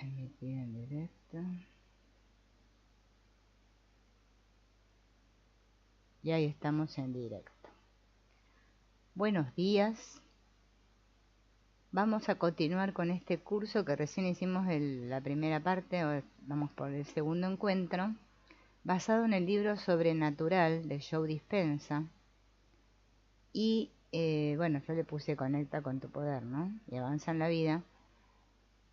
Emitir en directo. Y ahí estamos en directo. Buenos días. Vamos a continuar con este curso que recién hicimos la primera parte, ahora vamos por el segundo encuentro, basado en el libro Sobrenatural de Joe Dispenza. Y bueno, yo le puse Conecta con tu poder, ¿no? Y avanza en la vida.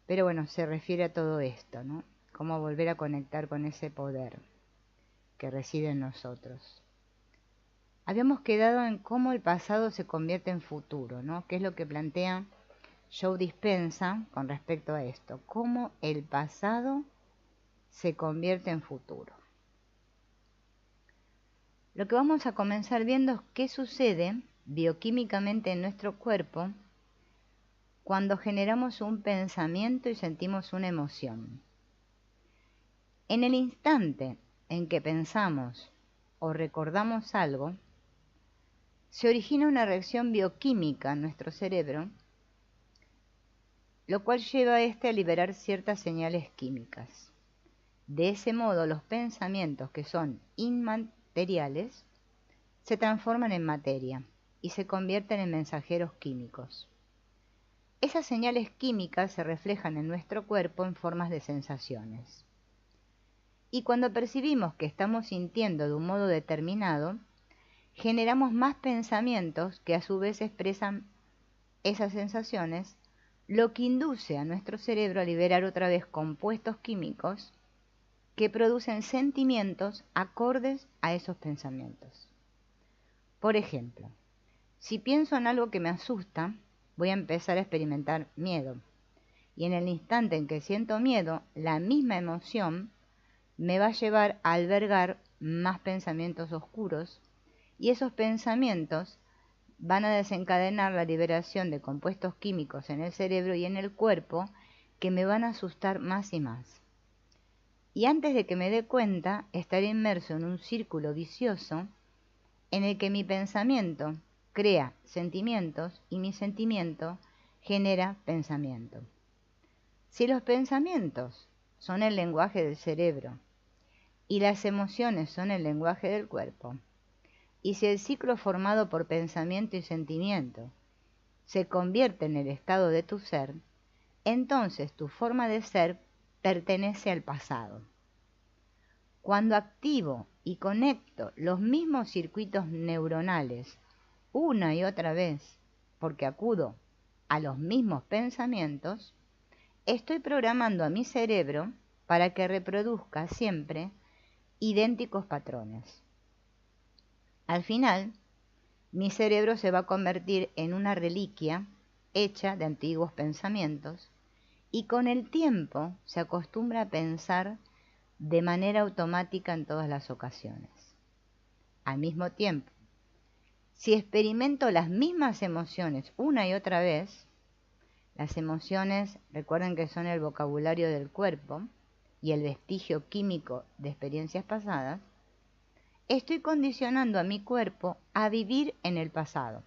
Pero bueno, se refiere a todo esto, ¿no? Cómo volver a conectar con ese poder que reside en nosotros. Habíamos quedado en cómo el pasado se convierte en futuro, ¿no? Que es lo que plantea Joe Dispenza con respecto a esto. Cómo el pasado se convierte en futuro. Lo que vamos a comenzar viendo es qué sucede bioquímicamente en nuestro cuerpo cuando generamos un pensamiento y sentimos una emoción. En el instante en que pensamos o recordamos algo, se origina una reacción bioquímica en nuestro cerebro, lo cual lleva a este a liberar ciertas señales químicas. De ese modo, los pensamientos que son inmateriales se transforman en materia y se convierten en mensajeros químicos. Esas señales químicas se reflejan en nuestro cuerpo en formas de sensaciones. Y cuando percibimos que estamos sintiendo de un modo determinado, generamos más pensamientos que a su vez expresan esas sensaciones, lo que induce a nuestro cerebro a liberar otra vez compuestos químicos que producen sentimientos acordes a esos pensamientos. Por ejemplo, si pienso en algo que me asusta, voy a empezar a experimentar miedo. Y en el instante en que siento miedo, la misma emoción me va a llevar a albergar más pensamientos oscuros, y esos pensamientos van a desencadenar la liberación de compuestos químicos en el cerebro y en el cuerpo que me van a asustar más y más. Y antes de que me dé cuenta, estaré inmerso en un círculo vicioso en el que mi pensamiento crea sentimientos y mi sentimiento genera pensamiento. Si los pensamientos son el lenguaje del cerebro y las emociones son el lenguaje del cuerpo, y si el ciclo formado por pensamiento y sentimiento se convierte en el estado de tu ser, entonces tu forma de ser pertenece al pasado. Cuando activo y conecto los mismos circuitos neuronales una y otra vez, porque acudo a los mismos pensamientos, estoy programando a mi cerebro para que reproduzca siempre idénticos patrones. Al final, mi cerebro se va a convertir en una reliquia hecha de antiguos pensamientos y con el tiempo se acostumbra a pensar de manera automática en todas las ocasiones. Al mismo tiempo, si experimento las mismas emociones una y otra vez, las emociones, recuerden que son el vocabulario del cuerpo y el vestigio químico de experiencias pasadas, estoy condicionando a mi cuerpo a vivir en el pasado.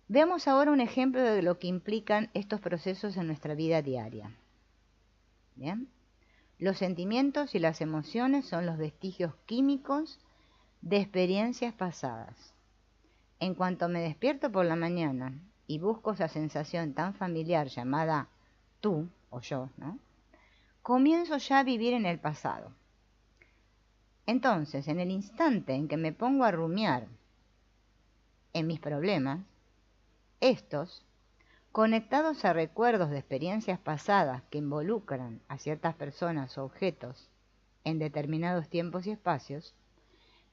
Veamos ahora un ejemplo de lo que implican estos procesos en nuestra vida diaria. ¿Bien? Los sentimientos y las emociones son los vestigios químicos de experiencias pasadas. En cuanto me despierto por la mañana y busco esa sensación tan familiar llamada tú o yo, ¿no? Comienzo ya a vivir en el pasado. Entonces, en el instante en que me pongo a rumiar en mis problemas, estos, conectados a recuerdos de experiencias pasadas que involucran a ciertas personas o objetos en determinados tiempos y espacios,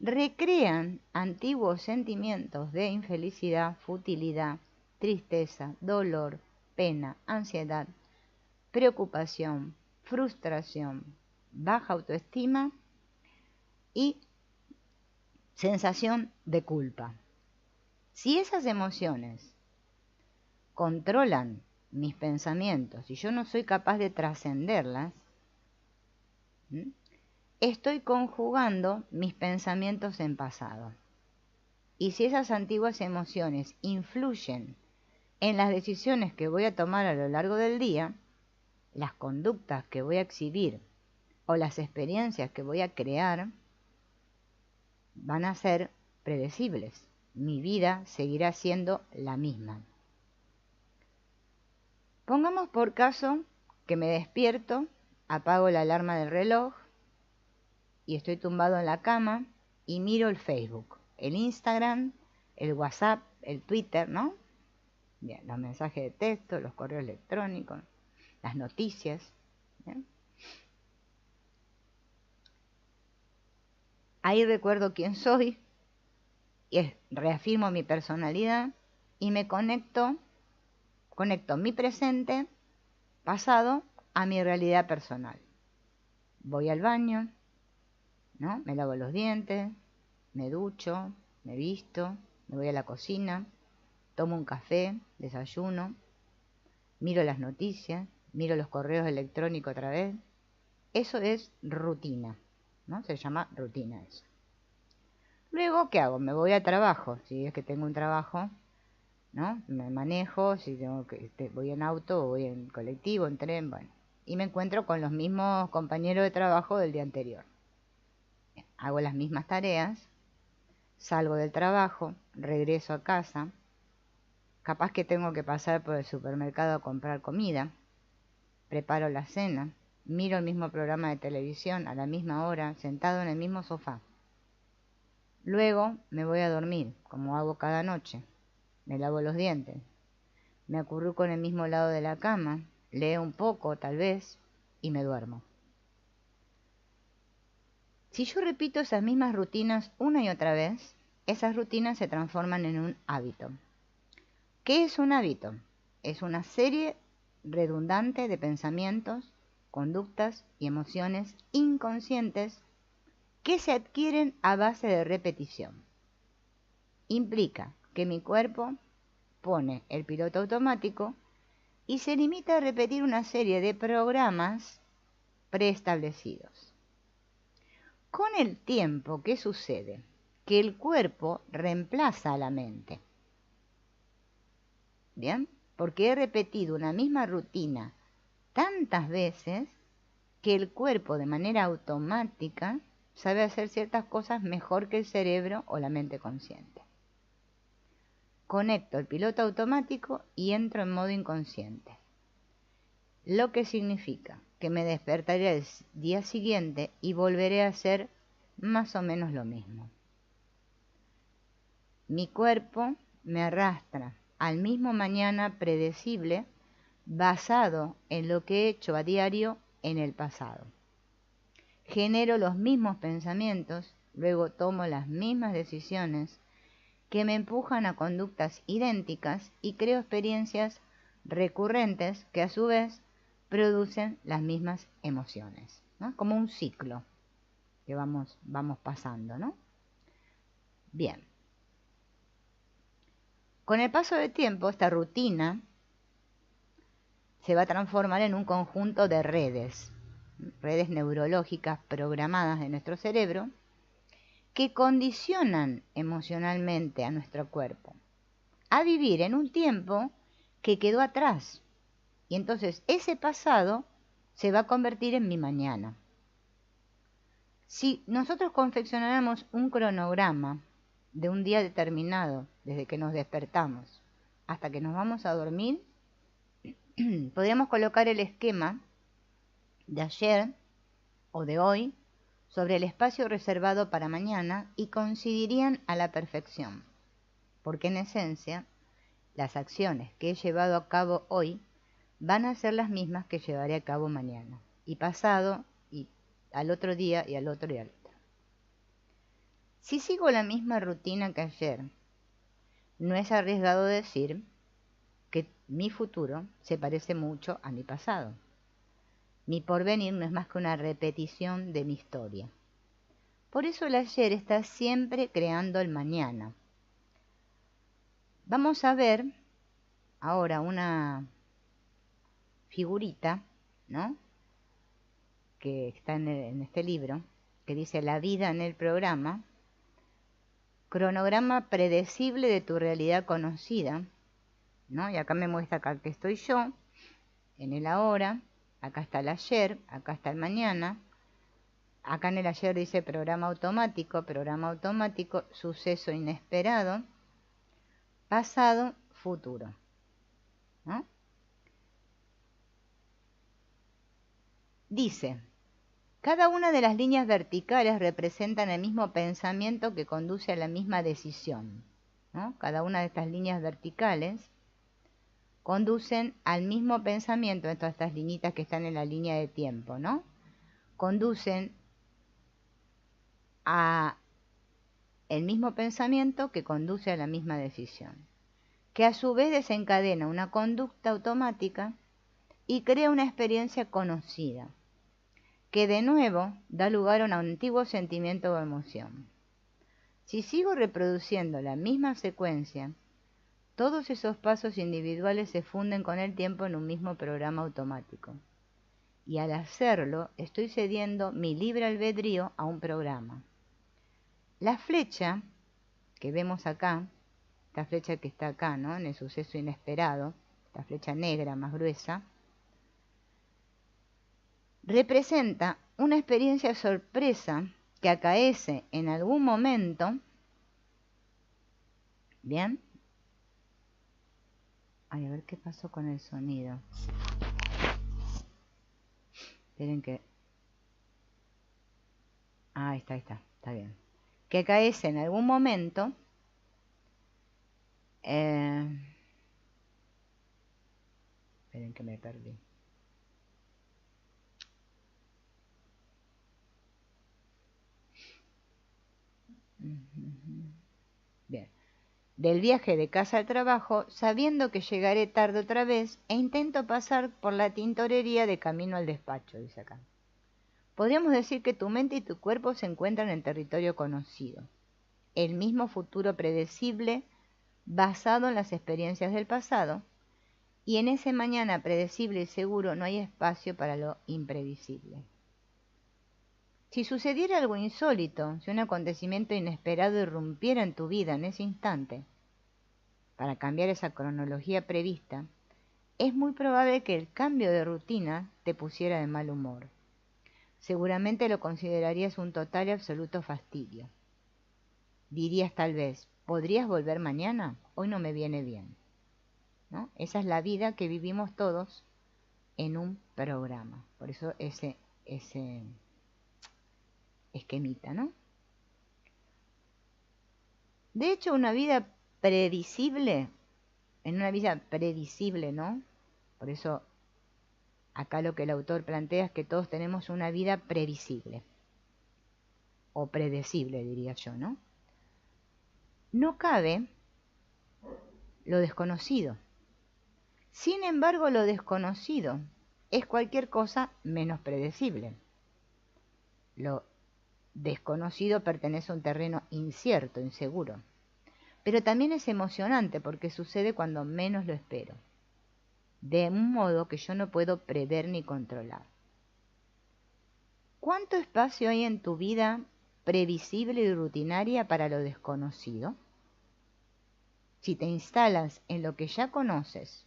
recrean antiguos sentimientos de infelicidad, futilidad, tristeza, dolor, pena, ansiedad, preocupación, frustración, baja autoestima y sensación de culpa. Si esas emociones controlan mis pensamientos y yo no soy capaz de trascenderlas, estoy conjugando mis pensamientos en pasado. Y si esas antiguas emociones influyen en las decisiones que voy a tomar a lo largo del día, las conductas que voy a exhibir o las experiencias que voy a crear van a ser predecibles. Mi vida seguirá siendo la misma. Pongamos por caso que me despierto, apago la alarma del reloj y estoy tumbado en la cama y miro el Facebook, el Instagram, el WhatsApp, el Twitter, ¿no? Bien, los mensajes de texto, los correos electrónicos, las noticias. ¿Bien? Ahí recuerdo quién soy, y reafirmo mi personalidad y me conecto mi presente, pasado, a mi realidad personal. Voy al baño, ¿no? Me lavo los dientes, me ducho, me visto, me voy a la cocina, tomo un café, desayuno, miro las noticias, miro los correos electrónicos otra vez. Eso es rutina, ¿no? Se llama rutina eso. Luego, ¿qué hago? Me voy a trabajo, si es que tengo un trabajo, ¿no? Me manejo, si tengo que voy en auto o voy en colectivo, en tren, bueno. Y me encuentro con los mismos compañeros de trabajo del día anterior. Hago las mismas tareas, salgo del trabajo, regreso a casa, capaz que tengo que pasar por el supermercado a comprar comida, preparo la cena, miro el mismo programa de televisión a la misma hora, sentado en el mismo sofá. Luego me voy a dormir, como hago cada noche. Me lavo los dientes, me acurruco en el mismo lado de la cama, leo un poco, tal vez, y me duermo. Si yo repito esas mismas rutinas una y otra vez, esas rutinas se transforman en un hábito. ¿Qué es un hábito? Es una serie redundante de pensamientos, conductas y emociones inconscientes que se adquieren a base de repetición. Implica que mi cuerpo pone el piloto automático y se limita a repetir una serie de programas preestablecidos. Con el tiempo, ¿qué sucede? Que el cuerpo reemplaza a la mente. ¿Bien? Porque he repetido una misma rutina tantas veces que el cuerpo de manera automática sabe hacer ciertas cosas mejor que el cerebro o la mente consciente. Conecto el piloto automático y entro en modo inconsciente. Lo que significa que me despertaré el día siguiente y volveré a hacer más o menos lo mismo. Mi cuerpo me arrastra al mismo mañana predecible basado en lo que he hecho a diario en el pasado. Genero los mismos pensamientos, luego tomo las mismas decisiones que me empujan a conductas idénticas y creo experiencias recurrentes que a su vez producen las mismas emociones, ¿no? Como un ciclo que vamos pasando, ¿no? Bien. Con el paso del tiempo, esta rutina se va a transformar en un conjunto de redes neurológicas programadas de nuestro cerebro que condicionan emocionalmente a nuestro cuerpo a vivir en un tiempo que quedó atrás. Y entonces ese pasado se va a convertir en mi mañana. Si nosotros confeccionáramos un cronograma de un día determinado, desde que nos despertamos hasta que nos vamos a dormir, podríamos colocar el esquema de ayer o de hoy sobre el espacio reservado para mañana y coincidirían a la perfección, porque en esencia las acciones que he llevado a cabo hoy van a ser las mismas que llevaré a cabo mañana, y pasado, y al otro día, y al otro, y al otro. Si sigo la misma rutina que ayer, no es arriesgado decir que mi futuro se parece mucho a mi pasado. Mi porvenir no es más que una repetición de mi historia. Por eso el ayer está siempre creando el mañana. Vamos a ver ahora una figurita, ¿no? Que está en este libro, que dice La vida en el programa, cronograma predecible de tu realidad conocida, ¿no? Y acá me muestra acá que estoy yo, en el ahora, acá está el ayer, acá está el mañana. Acá en el ayer dice programa automático, suceso inesperado, pasado, futuro, ¿no? Dice, cada una de las líneas verticales representan el mismo pensamiento que conduce a la misma decisión, ¿no? Cada una de estas líneas verticales conducen al mismo pensamiento, en todas estas liñitas que están en la línea de tiempo, ¿no? Conducen a el mismo pensamiento que conduce a la misma decisión, que a su vez desencadena una conducta automática y crea una experiencia conocida, que de nuevo da lugar a un antiguo sentimiento o emoción. Si sigo reproduciendo la misma secuencia, todos esos pasos individuales se funden con el tiempo en un mismo programa automático. Y al hacerlo, estoy cediendo mi libre albedrío a un programa. La flecha que vemos acá, esta flecha que está acá, ¿no? En el suceso inesperado, la flecha negra más gruesa, representa una experiencia sorpresa que acaece en algún momento. ¿Bien? Ay, a ver qué pasó con el sonido. Esperen que... Ah, ahí está, está bien. Que acaece en algún momento. Esperen que me perdí. Bien. Del viaje de casa al trabajo, sabiendo que llegaré tarde otra vez, e intento pasar por la tintorería de camino al despacho, dice acá. Podríamos decir que tu mente y tu cuerpo se encuentran en territorio conocido, el mismo futuro predecible basado en las experiencias del pasado, y en ese mañana predecible y seguro no hay espacio para lo imprevisible. Si sucediera algo insólito, si un acontecimiento inesperado irrumpiera en tu vida en ese instante, para cambiar esa cronología prevista, es muy probable que el cambio de rutina te pusiera de mal humor. Seguramente lo considerarías un total y absoluto fastidio. Dirías tal vez, ¿podrías volver mañana? Hoy no me viene bien, ¿no? Esa es la vida que vivimos todos en un programa. Por eso ese esquemita, ¿no? De hecho, una vida previsible, en una vida previsible, ¿no? Por eso acá lo que el autor plantea es que todos tenemos una vida previsible, o predecible, diría yo, ¿no? No cabe lo desconocido. Sin embargo, lo desconocido es cualquier cosa menos predecible. Lo desconocido pertenece a un terreno incierto, inseguro. Pero también es emocionante porque sucede cuando menos lo espero, de un modo que yo no puedo prever ni controlar. ¿Cuánto espacio hay en tu vida previsible y rutinaria para lo desconocido? Si te instalas en lo que ya conoces,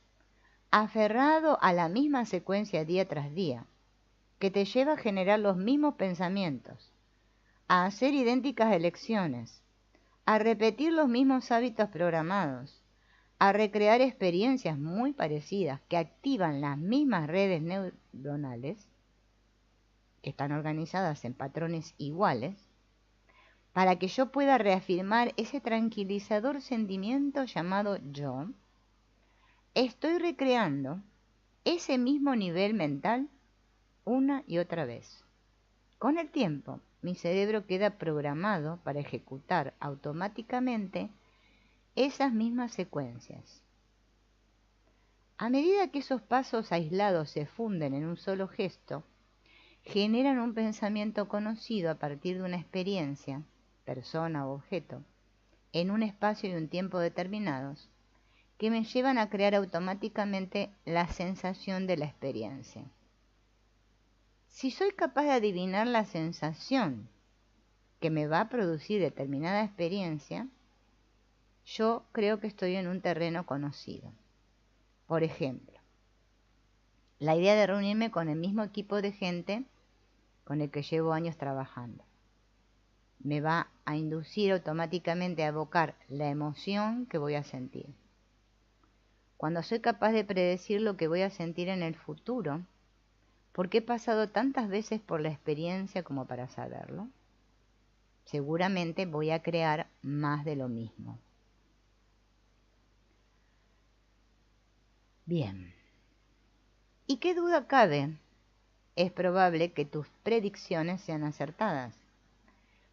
aferrado a la misma secuencia día tras día, que te lleva a generar los mismos pensamientos, a hacer idénticas elecciones, a repetir los mismos hábitos programados, a recrear experiencias muy parecidas que activan las mismas redes neuronales, que están organizadas en patrones iguales, para que yo pueda reafirmar ese tranquilizador sentimiento llamado yo, estoy recreando ese mismo nivel mental una y otra vez. Con el tiempo, mi cerebro queda programado para ejecutar automáticamente esas mismas secuencias. A medida que esos pasos aislados se funden en un solo gesto, generan un pensamiento conocido a partir de una experiencia, persona o objeto, en un espacio y un tiempo determinados, que me llevan a crear automáticamente la sensación de la experiencia. Si soy capaz de adivinar la sensación que me va a producir determinada experiencia, yo creo que estoy en un terreno conocido. Por ejemplo, la idea de reunirme con el mismo equipo de gente con el que llevo años trabajando. Me va a inducir automáticamente a evocar la emoción que voy a sentir. Cuando soy capaz de predecir lo que voy a sentir en el futuro, porque he pasado tantas veces por la experiencia como para saberlo, seguramente voy a crear más de lo mismo. Bien. ¿Y qué duda cabe? Es probable que tus predicciones sean acertadas,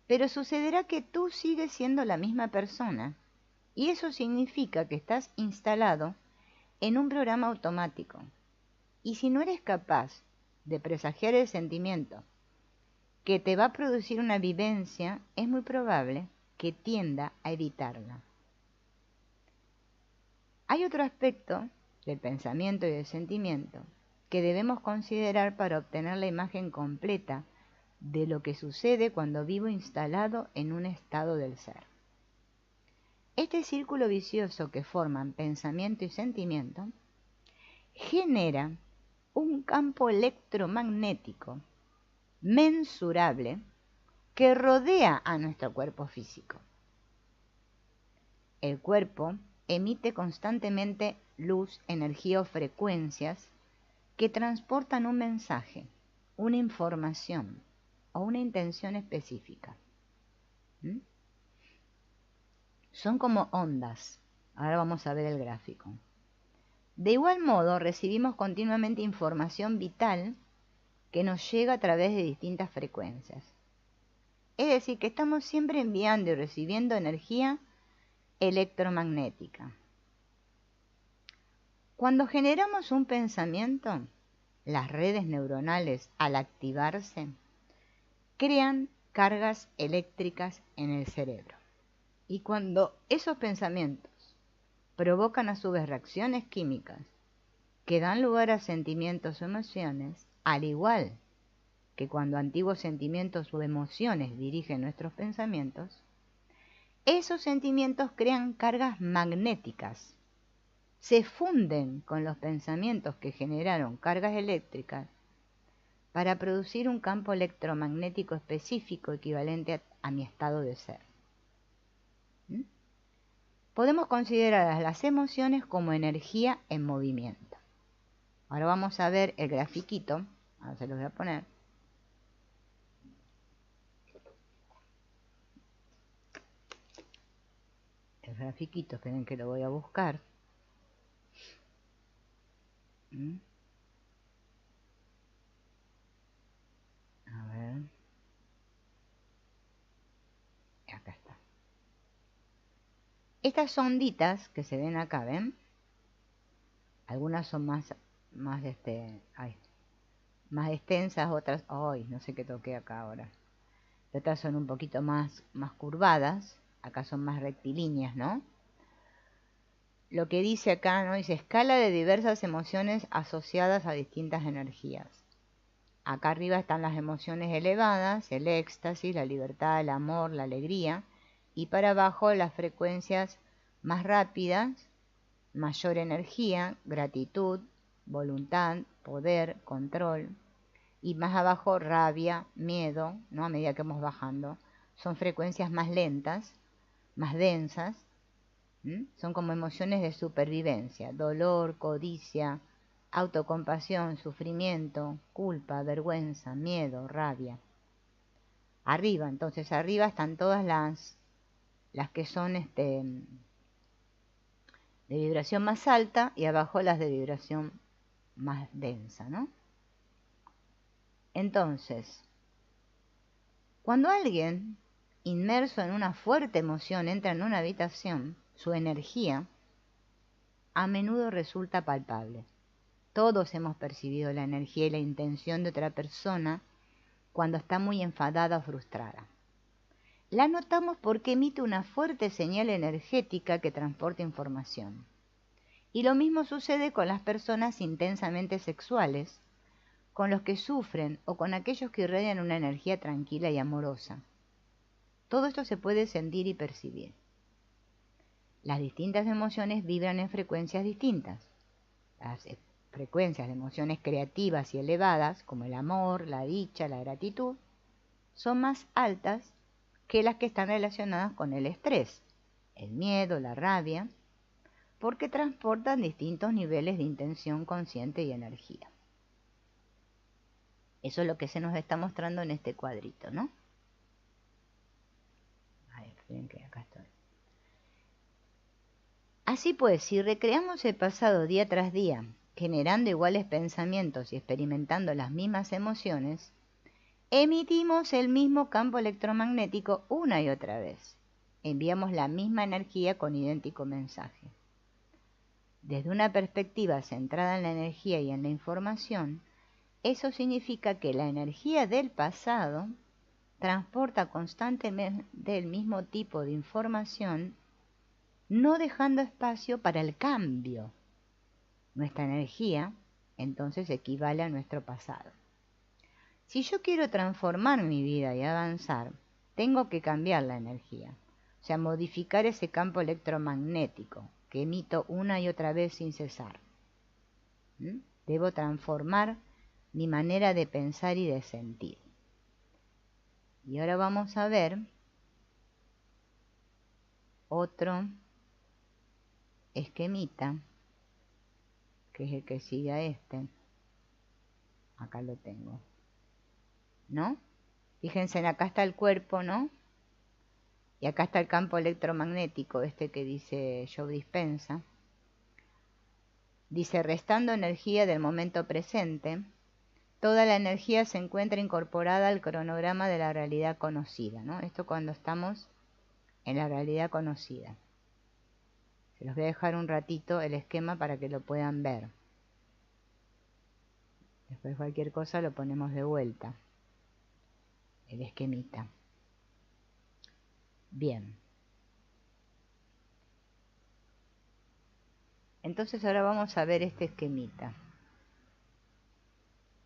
pero sucederá que tú sigues siendo la misma persona, y eso significa que estás instalado en un programa automático. Y si no eres capaz de presagiar el sentimiento que te va a producir una vivencia, es muy probable que tienda a evitarla. Hay otro aspecto del pensamiento y del sentimiento que debemos considerar para obtener la imagen completa de lo que sucede cuando vivo instalado en un estado del ser. Este círculo vicioso que forman pensamiento y sentimiento genera un campo electromagnético mensurable que rodea a nuestro cuerpo físico. El cuerpo emite constantemente luz, energía o frecuencias que transportan un mensaje, una información o una intención específica. Son como ondas. Ahora vamos a ver el gráfico. De igual modo, recibimos continuamente información vital que nos llega a través de distintas frecuencias. Es decir, que estamos siempre enviando y recibiendo energía electromagnética. Cuando generamos un pensamiento, las redes neuronales, al activarse, crean cargas eléctricas en el cerebro. Y cuando esos pensamientos provocan a su vez reacciones químicas que dan lugar a sentimientos o emociones, al igual que cuando antiguos sentimientos o emociones dirigen nuestros pensamientos, esos sentimientos crean cargas magnéticas, se funden con los pensamientos que generaron cargas eléctricas para producir un campo electromagnético específico equivalente a mi estado de ser. Podemos considerar las emociones como energía en movimiento. Ahora vamos a ver el grafiquito, ahora se los voy a poner. El grafiquito, esperen que lo voy a buscar. A ver. Acá está. Estas onditas que se ven acá, ¿ven? Algunas son más extensas, otras, no sé qué toqué acá ahora. Otras son un poquito más curvadas, acá son más rectilíneas, ¿no? Lo que dice acá, ¿no? Dice escala de diversas emociones asociadas a distintas energías. Acá arriba están las emociones elevadas, el éxtasis, la libertad, el amor, la alegría, y para abajo las frecuencias más rápidas, mayor energía, gratitud, voluntad, poder, control, y más abajo rabia, miedo, ¿no? A medida que vamos bajando, son frecuencias más lentas, más densas, son como emociones de supervivencia, dolor, codicia, autocompasión, sufrimiento, culpa, vergüenza, miedo, rabia. Arriba, entonces arriba están todas las que son de vibración más alta y abajo las de vibración más densa, ¿no? Entonces, cuando alguien inmerso en una fuerte emoción entra en una habitación, su energía a menudo resulta palpable. Todos hemos percibido la energía y la intención de otra persona cuando está muy enfadada o frustrada. La notamos porque emite una fuerte señal energética que transporta información. Y lo mismo sucede con las personas intensamente sexuales, con los que sufren o con aquellos que irradian una energía tranquila y amorosa. Todo esto se puede sentir y percibir. Las distintas emociones vibran en frecuencias distintas. frecuencias de emociones creativas y elevadas, como el amor, la dicha, la gratitud, son más altas que las que están relacionadas con el estrés, el miedo, la rabia, porque transportan distintos niveles de intención consciente y energía. Eso es lo que se nos está mostrando en este cuadrito, ¿no? A ver, esperen que acá estoy. Así pues, si recreamos el pasado día tras día, generando iguales pensamientos y experimentando las mismas emociones, emitimos el mismo campo electromagnético una y otra vez. Enviamos la misma energía con idéntico mensaje. Desde una perspectiva centrada en la energía y en la información, eso significa que la energía del pasado transporta constantemente el mismo tipo de información, no dejando espacio para el cambio. Nuestra energía, entonces, equivale a nuestro pasado. Si yo quiero transformar mi vida y avanzar, tengo que cambiar la energía, o sea, modificar ese campo electromagnético que emito una y otra vez sin cesar. Debo transformar mi manera de pensar y de sentir. Y ahora vamos a ver otro esquemita, que es el que sigue a este. Acá lo tengo, ¿no? Fíjense, acá está el cuerpo, ¿no? Y acá está el campo electromagnético, este que dice Joe Dispenza. Dice, restando energía del momento presente, toda la energía se encuentra incorporada al cronograma de la realidad conocida, ¿no? Esto cuando estamos en la realidad conocida. Se los voy a dejar un ratito el esquema para que lo puedan ver. Después cualquier cosa lo ponemos de vuelta, el esquemita. Bien. Entonces ahora vamos a ver este esquemita.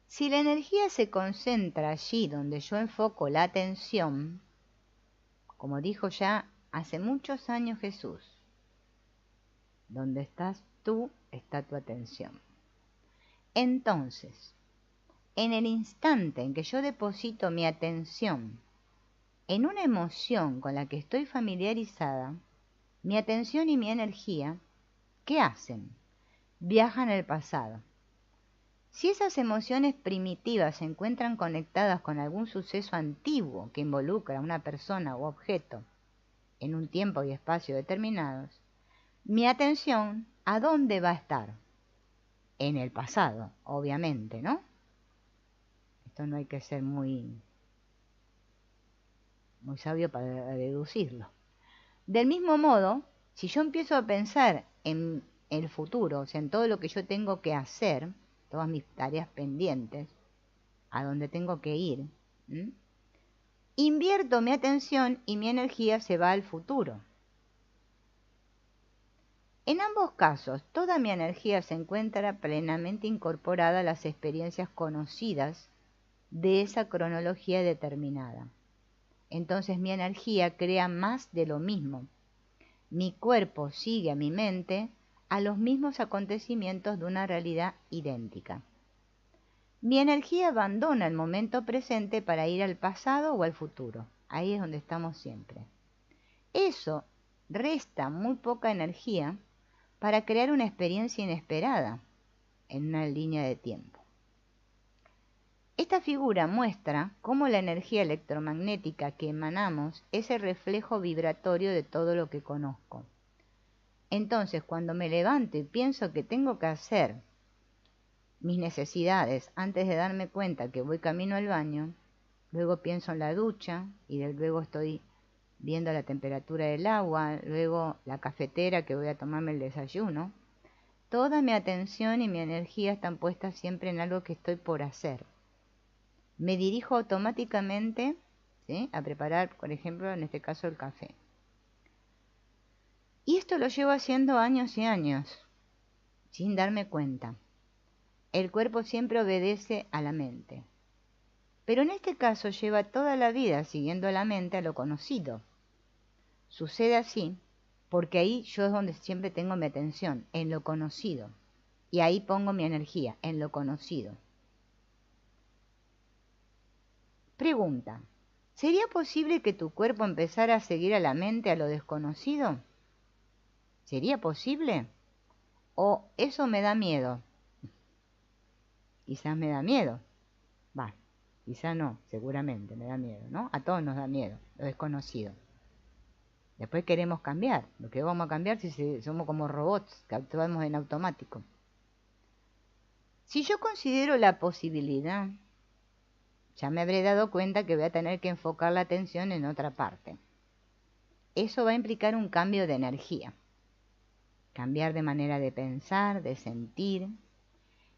Si la energía se concentra allí donde yo enfoco la atención, como dijo ya hace muchos años Jesús, donde estás tú, está tu atención. Entonces, en el instante en que yo deposito mi atención en una emoción con la que estoy familiarizada, mi atención y mi energía, ¿qué hacen? Viajan al pasado. Si esas emociones primitivas se encuentran conectadas con algún suceso antiguo que involucra a una persona u objeto en un tiempo y espacio determinados, mi atención, ¿a dónde va a estar? En el pasado, obviamente, ¿no? Esto no hay que ser muy sabio para deducirlo. Del mismo modo, si yo empiezo a pensar en el futuro, o sea, en todo lo que yo tengo que hacer, todas mis tareas pendientes, a donde tengo que ir, invierto mi atención y mi energía se va al futuro. En ambos casos, toda mi energía se encuentra plenamente incorporada a las experiencias conocidas de esa cronología determinada. Entonces mi energía crea más de lo mismo. Mi cuerpo sigue a mi mente a los mismos acontecimientos de una realidad idéntica. Mi energía abandona el momento presente para ir al pasado o al futuro. Ahí es donde estamos siempre. Eso resta muy poca energía para crear una experiencia inesperada en una línea de tiempo. Esta figura muestra cómo la energía electromagnética que emanamos es el reflejo vibratorio de todo lo que conozco. Entonces, cuando me levanto y pienso que tengo que hacer mis necesidades antes de darme cuenta que voy camino al baño, luego pienso en la ducha y luego estoy viendo la temperatura del agua, luego la cafetera que voy a tomarme el desayuno, toda mi atención y mi energía están puestas siempre en algo que estoy por hacer. Me dirijo automáticamente, ¿sí?, a preparar, por ejemplo, en este caso el café. Y esto lo llevo haciendo años y años, sin darme cuenta. El cuerpo siempre obedece a la mente. Pero en este caso lleva toda la vida siguiendo la mente a lo conocido. Sucede así porque ahí yo es donde siempre tengo mi atención, en lo conocido. Y ahí pongo mi energía, en lo conocido. Pregunta: ¿sería posible que tu cuerpo empezara a seguir a la mente a lo desconocido? ¿Sería posible? ¿O eso me da miedo? Quizás me da miedo. Va, quizás no, seguramente me da miedo, ¿no? A todos nos da miedo, lo desconocido. Después queremos cambiar. ¿Lo que vamos a cambiar si somos como robots que actuamos en automático? Si yo considero la posibilidad, ya me habré dado cuenta que voy a tener que enfocar la atención en otra parte. Eso va a implicar un cambio de energía. Cambiar de manera de pensar, de sentir.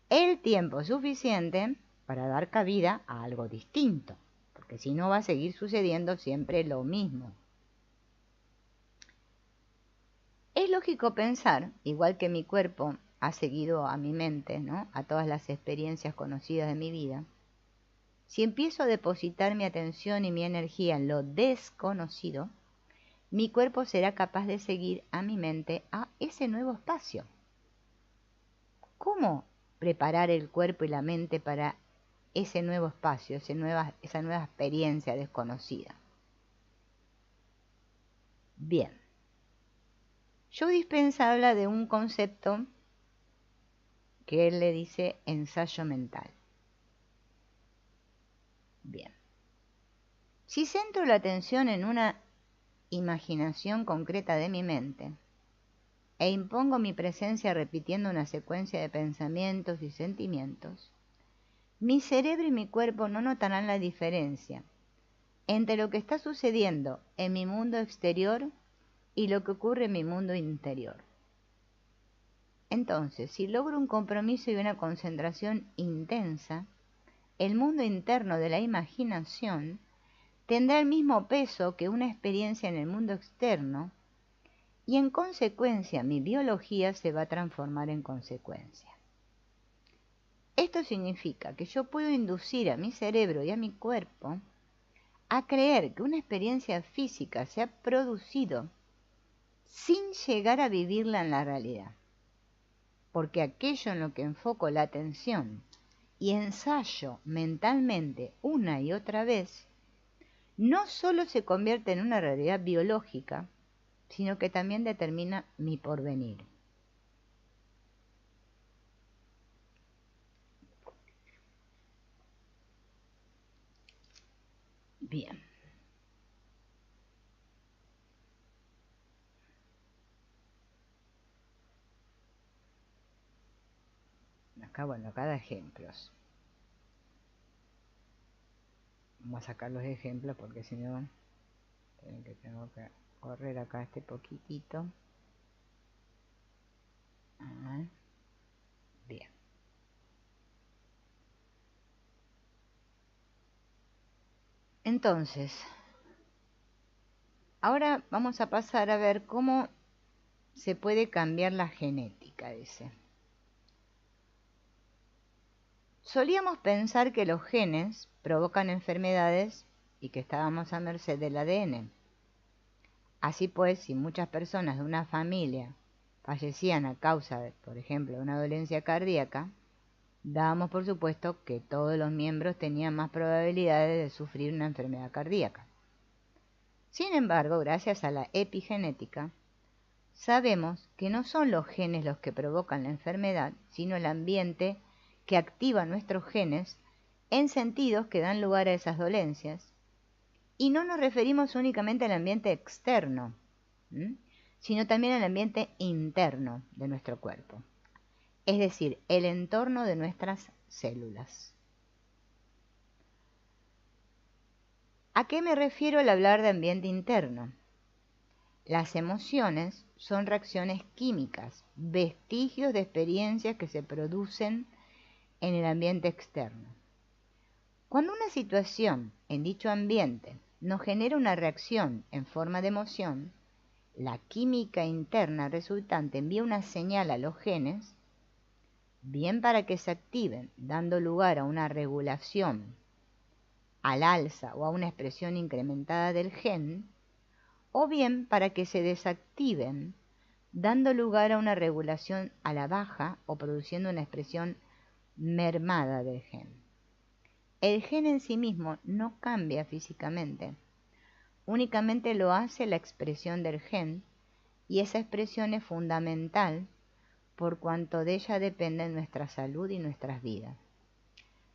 El tiempo suficiente para dar cabida a algo distinto, porque si no va a seguir sucediendo siempre lo mismo. Es lógico pensar, igual que mi cuerpo ha seguido a mi mente, ¿no?, a todas las experiencias conocidas de mi vida, si empiezo a depositar mi atención y mi energía en lo desconocido, mi cuerpo será capaz de seguir a mi mente a ese nuevo espacio. ¿Cómo preparar el cuerpo y la mente para ese nuevo espacio, esa nueva experiencia desconocida? Bien. Joe Dispenza habla de un concepto que él le dice ensayo mental. Bien. Si centro la atención en una imaginación concreta de mi mente e impongo mi presencia repitiendo una secuencia de pensamientos y sentimientos, mi cerebro y mi cuerpo no notarán la diferencia entre lo que está sucediendo en mi mundo exterior y lo que ocurre en mi mundo interior. Entonces, si logro un compromiso y una concentración intensa, el mundo interno de la imaginación tendrá el mismo peso que una experiencia en el mundo externo y en consecuencia mi biología se va a transformar en consecuencia. Esto significa que yo puedo inducir a mi cerebro y a mi cuerpo a creer que una experiencia física se ha producido sin llegar a vivirla en la realidad, porque aquello en lo que enfoco la atención y ensayo mentalmente una y otra vez, no solo se convierte en una realidad biológica, sino que también determina mi porvenir. Bien. Acá, bueno, acá da ejemplos. Vamos a sacar los ejemplos porque si no, tengo que correr acá este poquitito. Bien. Entonces, ahora vamos a pasar a ver cómo se puede cambiar la genética, dice. Solíamos pensar que los genes provocan enfermedades y que estábamos a merced del ADN. Así pues, si muchas personas de una familia fallecían a causa de, por ejemplo, de una dolencia cardíaca, dábamos por supuesto que todos los miembros tenían más probabilidades de sufrir una enfermedad cardíaca. Sin embargo, gracias a la epigenética, sabemos que no son los genes los que provocan la enfermedad, sino el ambiente que activa nuestros genes en sentidos que dan lugar a esas dolencias. Y no nos referimos únicamente al ambiente externo, sino también al ambiente interno de nuestro cuerpo, es decir, el entorno de nuestras células. ¿A qué me refiero al hablar de ambiente interno? Las emociones son reacciones químicas, vestigios de experiencias que se producen en el ambiente externo. Cuando una situación en dicho ambiente nos genera una reacción en forma de emoción, la química interna resultante envía una señal a los genes, bien para que se activen, dando lugar a una regulación al alza o a una expresión incrementada del gen, o bien para que se desactiven, dando lugar a una regulación a la baja o produciendo una expresión mermada del gen. El gen en sí mismo no cambia físicamente, únicamente lo hace la expresión del gen, y esa expresión es fundamental por cuanto de ella depende nuestra salud y nuestras vidas.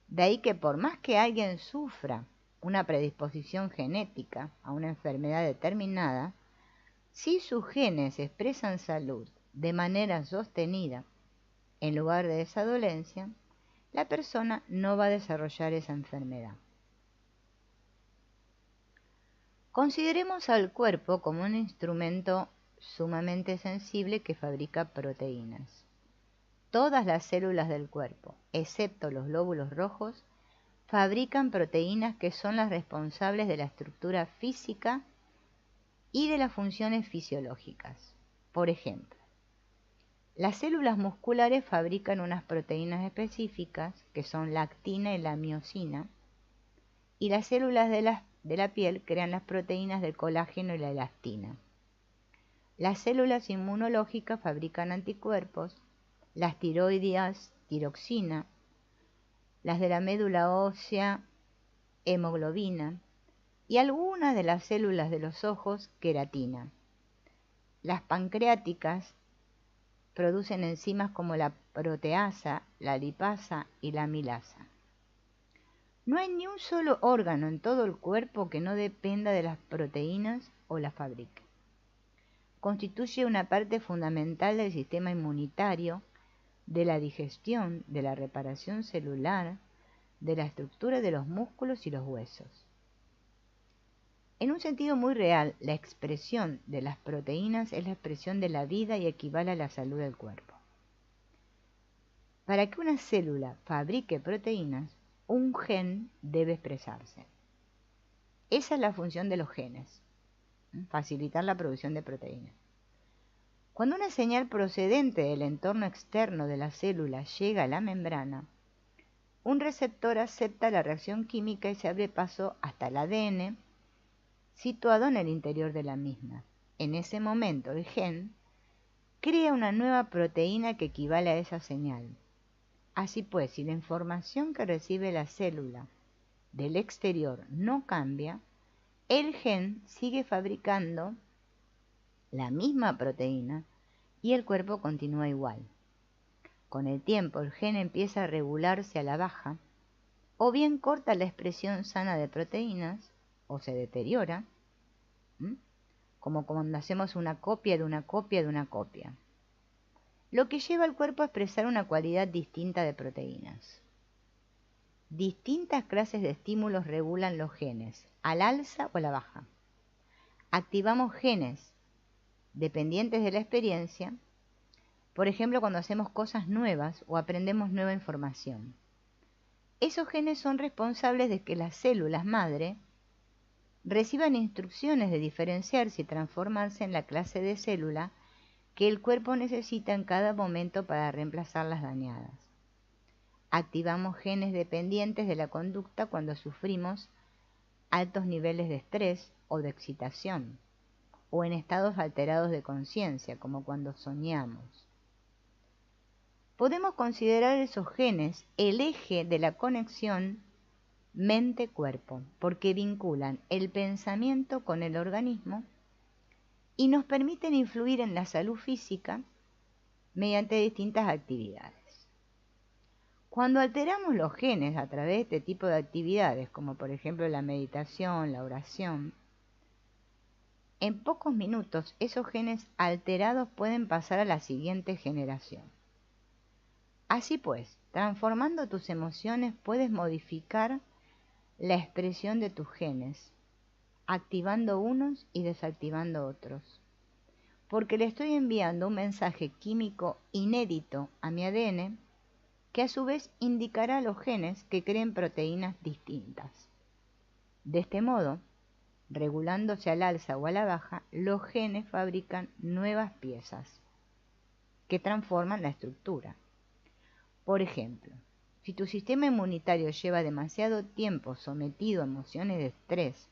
De ahí que por más que alguien sufra una predisposición genética a una enfermedad determinada, si sus genes expresan salud de manera sostenida en lugar de esa dolencia, la persona no va a desarrollar esa enfermedad. Consideremos al cuerpo como un instrumento sumamente sensible que fabrica proteínas. Todas las células del cuerpo, excepto los glóbulos rojos, fabrican proteínas que son las responsables de la estructura física y de las funciones fisiológicas. Por ejemplo, las células musculares fabrican unas proteínas específicas que son la actina y la miosina, y las células de la piel crean las proteínas del colágeno y la elastina. Las células inmunológicas fabrican anticuerpos, las tiroideas tiroxina, las de la médula ósea hemoglobina y algunas de las células de los ojos queratina. Las pancreáticas producen enzimas como la proteasa, la lipasa y la amilasa. No hay ni un solo órgano en todo el cuerpo que no dependa de las proteínas o las fabrique. Constituye una parte fundamental del sistema inmunitario, de la digestión, de la reparación celular, de la estructura de los músculos y los huesos. En un sentido muy real, la expresión de las proteínas es la expresión de la vida y equivale a la salud del cuerpo. Para que una célula fabrique proteínas, un gen debe expresarse. Esa es la función de los genes, facilitar la producción de proteínas. Cuando una señal procedente del entorno externo de la célula llega a la membrana, un receptor acepta la reacción química y se abre paso hasta el ADN situado en el interior de la misma. En ese momento el gen crea una nueva proteína que equivale a esa señal. Así pues, si la información que recibe la célula del exterior no cambia, el gen sigue fabricando la misma proteína y el cuerpo continúa igual. Con el tiempo el gen empieza a regularse a la baja, o bien corta la expresión sana de proteínas, o se deteriora, como cuando hacemos una copia de una copia de una copia, lo que lleva al cuerpo a expresar una cualidad distinta de proteínas. Distintas clases de estímulos regulan los genes, al alza o a la baja. Activamos genes dependientes de la experiencia, por ejemplo cuando hacemos cosas nuevas o aprendemos nueva información. Esos genes son responsables de que las células madre reciban instrucciones de diferenciarse y transformarse en la clase de célula que el cuerpo necesita en cada momento para reemplazar las dañadas. Activamos genes dependientes de la conducta cuando sufrimos altos niveles de estrés o de excitación, o en estados alterados de conciencia, como cuando soñamos. Podemos considerar esos genes el eje de la conexión mente-cuerpo, porque vinculan el pensamiento con el organismo y nos permiten influir en la salud física mediante distintas actividades. Cuando alteramos los genes a través de este tipo de actividades, como por ejemplo la meditación, la oración, en pocos minutos esos genes alterados pueden pasar a la siguiente generación. Así pues, transformando tus emociones puedes modificar la expresión de tus genes, activando unos y desactivando otros, porque le estoy enviando un mensaje químico inédito a mi ADN que a su vez indicará a los genes que creen proteínas distintas. De este modo, regulándose al alza o a la baja, los genes fabrican nuevas piezas que transforman la estructura. Por ejemplo, si tu sistema inmunitario lleva demasiado tiempo sometido a emociones de estrés,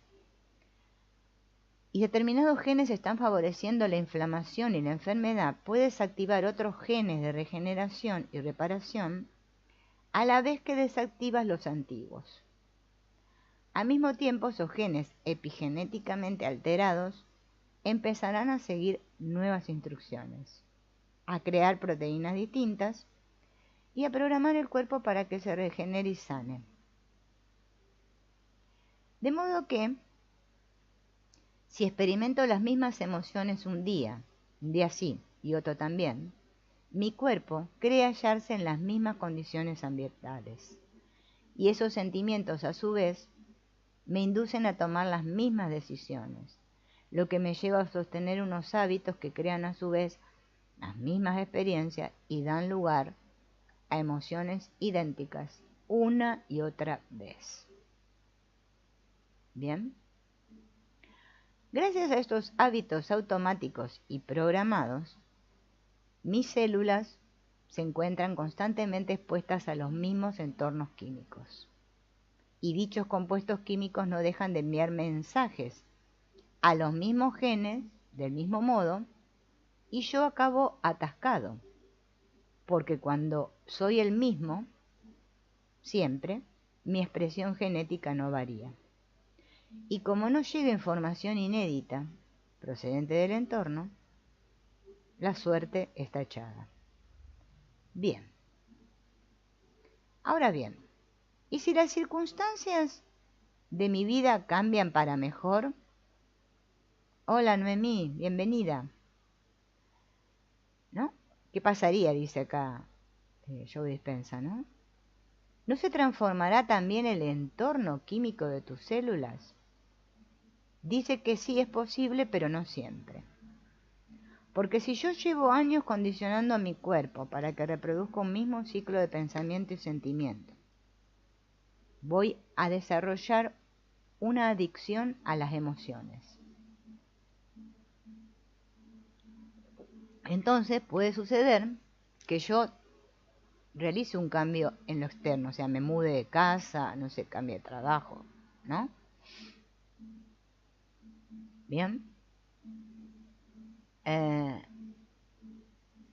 y determinados genes están favoreciendo la inflamación y la enfermedad, puedes activar otros genes de regeneración y reparación a la vez que desactivas los antiguos. Al mismo tiempo, esos genes epigenéticamente alterados empezarán a seguir nuevas instrucciones, a crear proteínas distintas y a programar el cuerpo para que se regenere y sane. De modo que, si experimento las mismas emociones un día sí y otro también, mi cuerpo cree hallarse en las mismas condiciones ambientales. Y esos sentimientos, a su vez, me inducen a tomar las mismas decisiones, lo que me lleva a sostener unos hábitos que crean a su vez las mismas experiencias y dan lugar a emociones idénticas una y otra vez. ¿Bien? Gracias a estos hábitos automáticos y programados, mis células se encuentran constantemente expuestas a los mismos entornos químicos. Y dichos compuestos químicos no dejan de enviar mensajes a los mismos genes del mismo modo, y yo acabo atascado, porque cuando soy el mismo, siempre, mi expresión genética no varía. Y como no llega información inédita procedente del entorno, la suerte está echada. Bien. Ahora bien, ¿y si las circunstancias de mi vida cambian para mejor? Hola Noemí, bienvenida. ¿No? ¿Qué pasaría? Dice acá Joe Dispensa, ¿no? ¿No se transformará también el entorno químico de tus células? Dice que sí es posible, pero no siempre. Porque si yo llevo años condicionando a mi cuerpo para que reproduzca un mismo ciclo de pensamiento y sentimiento, voy a desarrollar una adicción a las emociones. Entonces puede suceder que yo realice un cambio en lo externo, o sea, me mude de casa, no sé, cambie de trabajo, ¿no? Bien.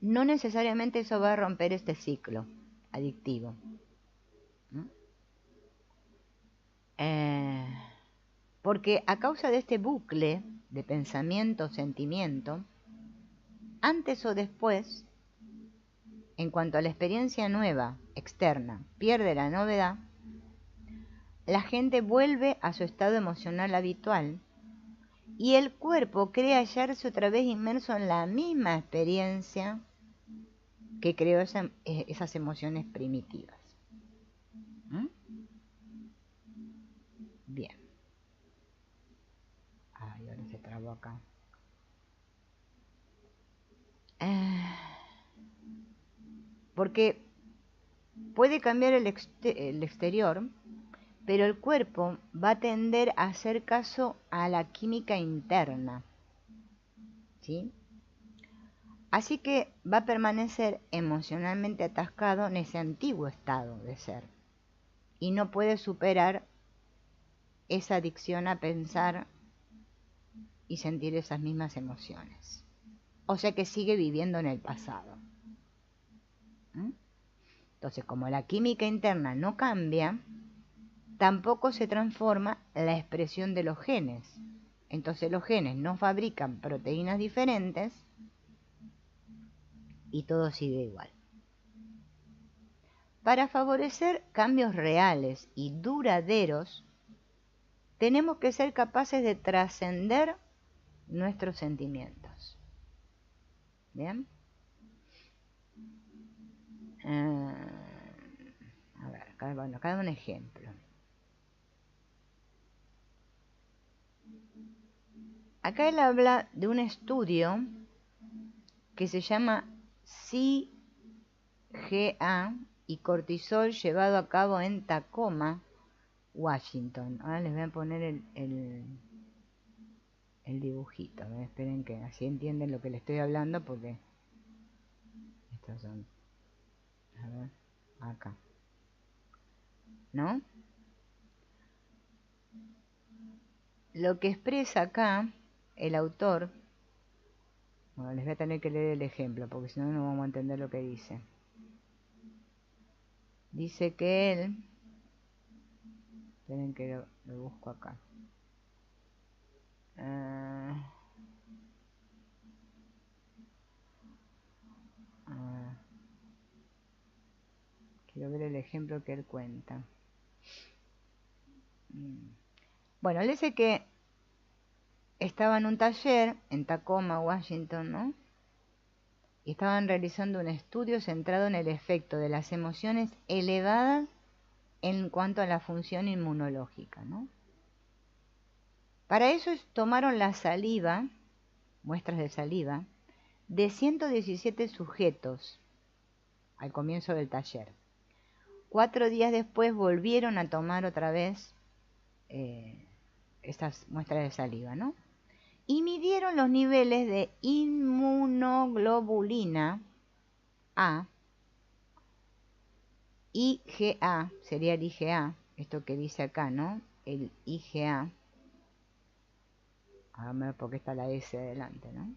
No necesariamente eso va a romper este ciclo adictivo. Porque a causa de este bucle de pensamiento-sentimiento, antes o después, en cuanto a la experiencia nueva, externa, pierde la novedad, la gente vuelve a su estado emocional habitual y el cuerpo cree hallarse otra vez inmerso en la misma experiencia que creó esas emociones primitivas. Bien. Ay, ahora se trabó acá. Porque puede cambiar el exterior, pero el cuerpo va a tender a hacer caso a la química interna, ¿sí? Así que va a permanecer emocionalmente atascado en ese antiguo estado de ser y no puede superar esa adicción a pensar y sentir esas mismas emociones. O sea que sigue viviendo en el pasado. Entonces, como la química interna no cambia, tampoco se transforma la expresión de los genes. Entonces los genes no fabrican proteínas diferentes y todo sigue igual. Para favorecer cambios reales y duraderos, tenemos que ser capaces de trascender nuestros sentimientos. ¿Bien? A ver, acá da un ejemplo. Acá él habla de un estudio que se llama CGA y cortisol llevado a cabo en Tacoma, Washington. Ahora les voy a poner el dibujito. Esperen que así entienden lo que les estoy hablando porque estos son... A ver, acá. ¿No? Lo que expresa acá el autor, bueno, les voy a tener que leer el ejemplo, porque si no, no vamos a entender lo que dice. Dice que él, esperen que lo busco acá. Quiero ver el ejemplo que él cuenta. Bueno, él dice que estaba en un taller en Tacoma, Washington, ¿no? Y estaban realizando un estudio centrado en el efecto de las emociones elevadas en cuanto a la función inmunológica, ¿no? Para eso tomaron la saliva, muestras de saliva, de 117 sujetos al comienzo del taller. 4 días después volvieron a tomar otra vez estas muestras de saliva, ¿no? Y midieron los niveles de inmunoglobulina A, IgA, sería el IgA, esto que dice acá, ¿no? El IgA. A ver por qué está la S adelante, ¿no?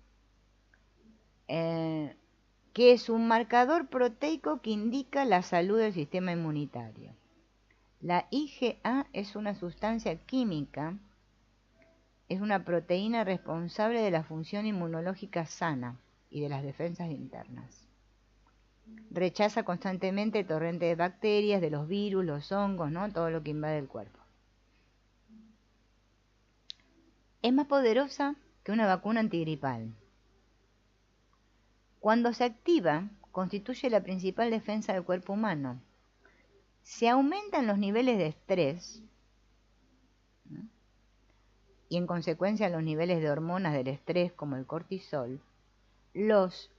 Que es un marcador proteico que indica la salud del sistema inmunitario. La IgA es una sustancia química, es una proteína responsable de la función inmunológica sana y de las defensas internas. Rechaza constantemente el torrente de bacterias, de los virus, los hongos, ¿no? Todo lo que invade el cuerpo. Es más poderosa que una vacuna antigripal. Cuando se activa, constituye la principal defensa del cuerpo humano. Se aumentan los niveles de estrés, ¿no? Y en consecuencia los niveles de hormonas del estrés como el cortisol, los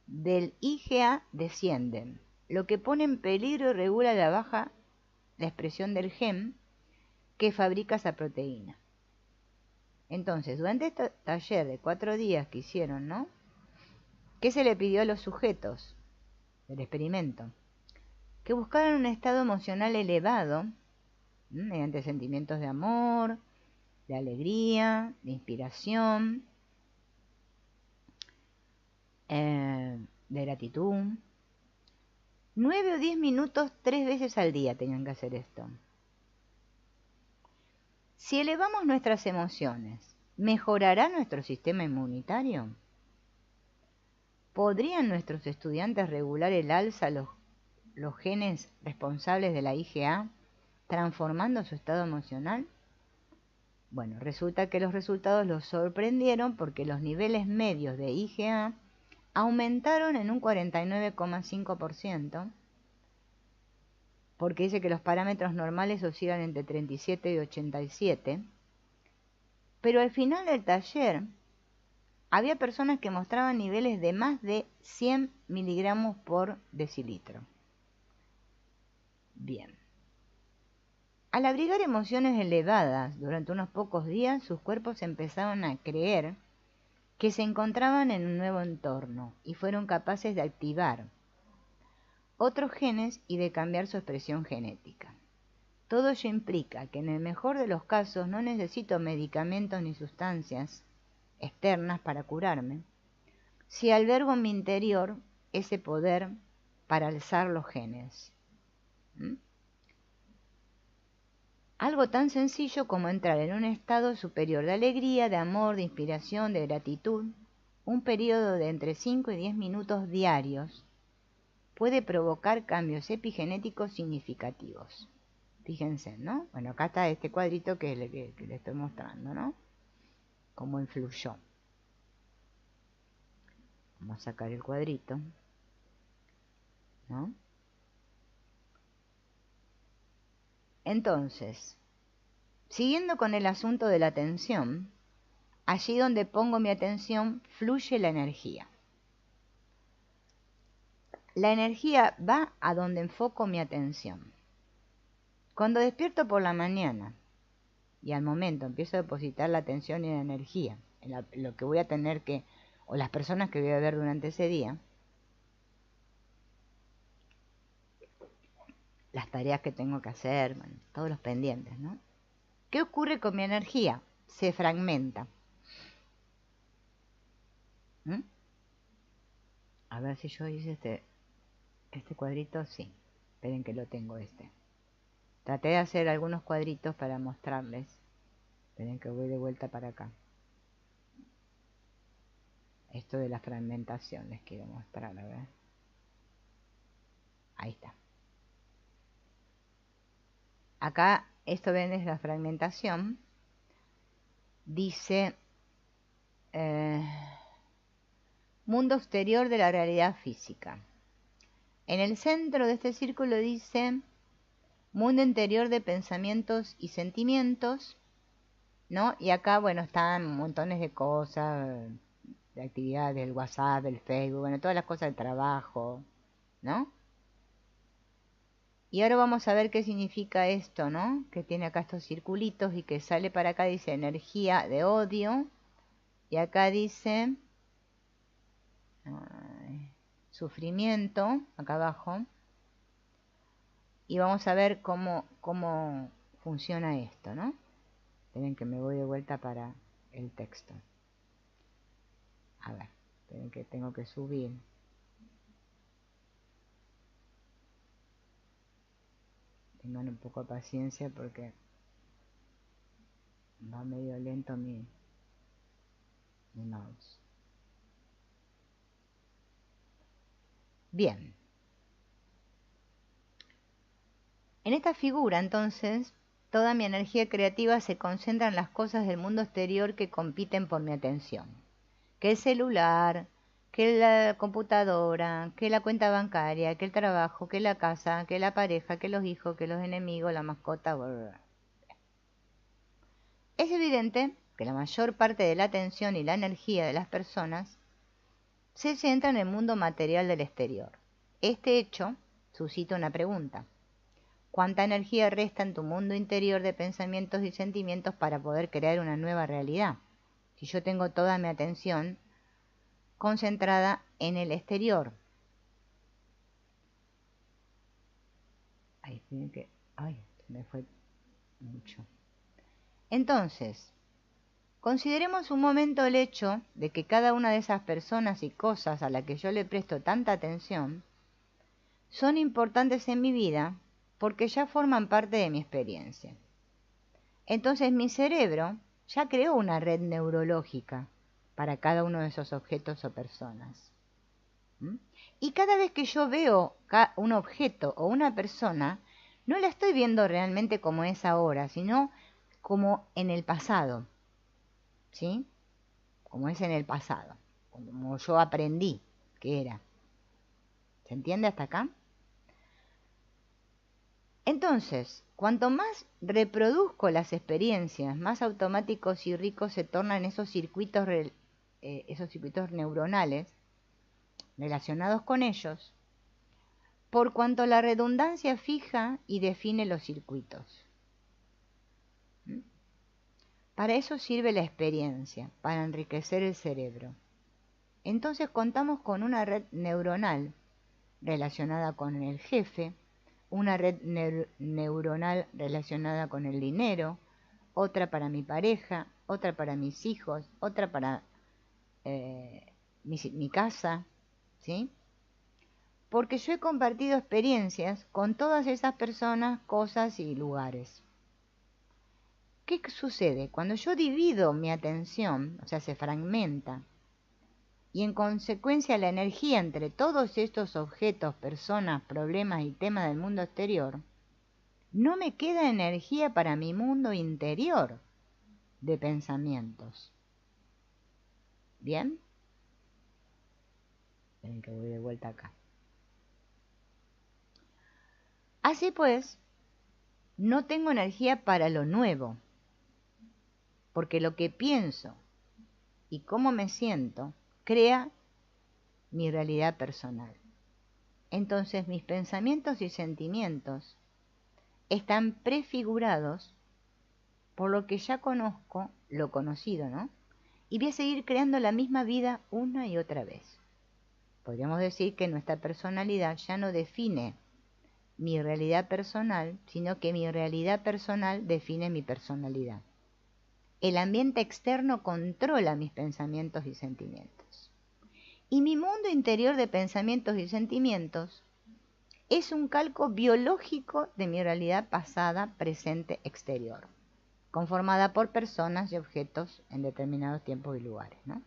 del IgA descienden, lo que pone en peligro y regula la expresión del gen que fabrica esa proteína. Entonces, durante este taller de 4 días que hicieron, ¿no? ¿Qué se le pidió a los sujetos del experimento? Que buscaran un estado emocional elevado, mediante sentimientos de amor, de alegría, de inspiración, de gratitud. 9 o 10 minutos 3 veces al día tenían que hacer esto. Si elevamos nuestras emociones, ¿mejorará nuestro sistema inmunitario? ¿Podrían nuestros estudiantes regular el alza los genes responsables de la IgA, transformando su estado emocional? Bueno, resulta que los resultados los sorprendieron porque los niveles medios de IgA aumentaron en un 49,5%, porque dice que los parámetros normales oscilan entre 37 y 87, pero al final del taller había personas que mostraban niveles de más de 100 miligramos por decilitro. Bien. Al abrigar emociones elevadas durante unos pocos días, sus cuerpos empezaron a creer que se encontraban en un nuevo entorno y fueron capaces de activar otros genes y de cambiar su expresión genética. Todo ello implica que en el mejor de los casos no necesito medicamentos ni sustancias externas para curarme, si albergo en mi interior ese poder para alzar los genes. Algo tan sencillo como entrar en un estado superior de alegría, de amor, de inspiración, de gratitud, un periodo de entre 5 y 10 minutos diarios, puede provocar cambios epigenéticos significativos. Fíjense, ¿no? Bueno, acá está este cuadrito que le estoy mostrando, ¿no? Cómo influyó. Vamos a sacar el cuadrito, ¿no? Entonces, siguiendo con el asunto de la atención, allí donde pongo mi atención fluye la energía. La energía va a donde enfoco mi atención. Cuando despierto por la mañana y al momento empiezo a depositar la atención y la energía en lo que voy a tener que, o las personas que voy a ver durante ese día, las tareas que tengo que hacer, bueno, todos los pendientes, ¿no? ¿Qué ocurre con mi energía? Se fragmenta. ¿Mm? A ver si yo hice este cuadrito, sí. Esperen que lo tengo este. Traté de hacer algunos cuadritos para mostrarles. Esperen que voy de vuelta para acá. Esto de la fragmentación les quiero mostrar, a ver. Ahí está. Acá, esto ven es la fragmentación. Dice mundo exterior de la realidad física. En el centro de este círculo dice mundo interior de pensamientos y sentimientos, ¿no? Y acá, bueno, están montones de cosas, de actividades, el WhatsApp, el Facebook, bueno, todas las cosas del trabajo, ¿no? Y ahora vamos a ver qué significa esto, ¿no? Que tiene acá estos circulitos y que sale para acá, dice energía de odio. Y acá dice sufrimiento, acá abajo. Y vamos a ver cómo funciona esto, ¿no? Esperen que me voy de vuelta para el texto. A ver, esperen que tengo que subir. Tengan un poco de paciencia porque va medio lento mi mouse. Bien. En esta figura, entonces, toda mi energía creativa se concentra en las cosas del mundo exterior que compiten por mi atención. Que el celular, que la computadora, que la cuenta bancaria, que el trabajo, que la casa, que la pareja, que los hijos, que los enemigos, la mascota, bla, bla, bla. Es evidente que la mayor parte de la atención y la energía de las personas se centra en el mundo material del exterior. Este hecho suscita una pregunta. ¿Cuánta energía resta en tu mundo interior de pensamientos y sentimientos para poder crear una nueva realidad? Si yo tengo toda mi atención concentrada en el exterior. Ay, se me fue mucho. Entonces, consideremos un momento el hecho de que cada una de esas personas y cosas a las que yo le presto tanta atención son importantes en mi vida porque ya forman parte de mi experiencia. Entonces mi cerebro ya creó una red neurológica para cada uno de esos objetos o personas. ¿Mm? Y cada vez que yo veo un objeto o una persona, no la estoy viendo realmente como es ahora, sino como en el pasado. ¿Sí? Como es en el pasado, como yo aprendí que era. ¿Se entiende hasta acá? Entonces, cuanto más reproduzco las experiencias, más automáticos y ricos se tornan esos circuitos neuronales relacionados con ellos, por cuanto la redundancia fija y define los circuitos. ¿Mm? Para eso sirve la experiencia, para enriquecer el cerebro. Entonces contamos con una red neuronal relacionada con el jefe, una red neuronal relacionada con el dinero, otra para mi pareja, otra para mis hijos, otra para mi casa, ¿sí? Porque yo he compartido experiencias con todas esas personas, cosas y lugares. ¿Qué sucede? Cuando yo divido mi atención, o sea, se fragmenta, y en consecuencia la energía entre todos estos objetos, personas, problemas y temas del mundo exterior, no me queda energía para mi mundo interior de pensamientos. ¿Bien? Ven que voy de vuelta acá. Así pues, no tengo energía para lo nuevo, porque lo que pienso y cómo me siento crea mi realidad personal. Entonces mis pensamientos y sentimientos están prefigurados por lo que ya conozco, lo conocido, ¿no? Y voy a seguir creando la misma vida una y otra vez. Podríamos decir que nuestra personalidad ya no define mi realidad personal, sino que mi realidad personal define mi personalidad. El ambiente externo controla mis pensamientos y sentimientos. Y mi mundo interior de pensamientos y sentimientos es un calco biológico de mi realidad pasada, presente, exterior, conformada por personas y objetos en determinados tiempos y lugares, ¿no?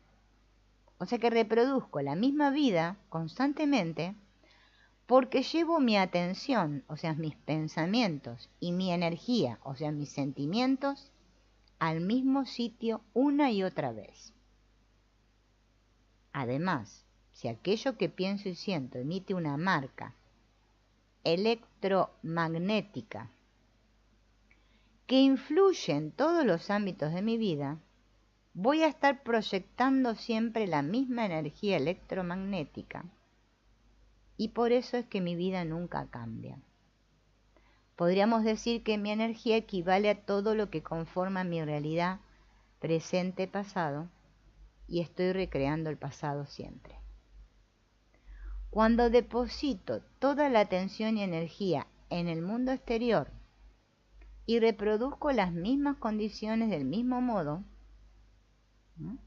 O sea que reproduzco la misma vida constantemente porque llevo mi atención, o sea, mis pensamientos, y mi energía, o sea, mis sentimientos, al mismo sitio una y otra vez. Además, si aquello que pienso y siento emite una marca electromagnética que influye en todos los ámbitos de mi vida, voy a estar proyectando siempre la misma energía electromagnética. Y por eso es que mi vida nunca cambia. Podríamos decir que mi energía equivale a todo lo que conforma mi realidad presente, pasado, y estoy recreando el pasado siempre. Cuando deposito toda la atención y energía en el mundo exterior y reproduzco las mismas condiciones del mismo modo, ¿no?,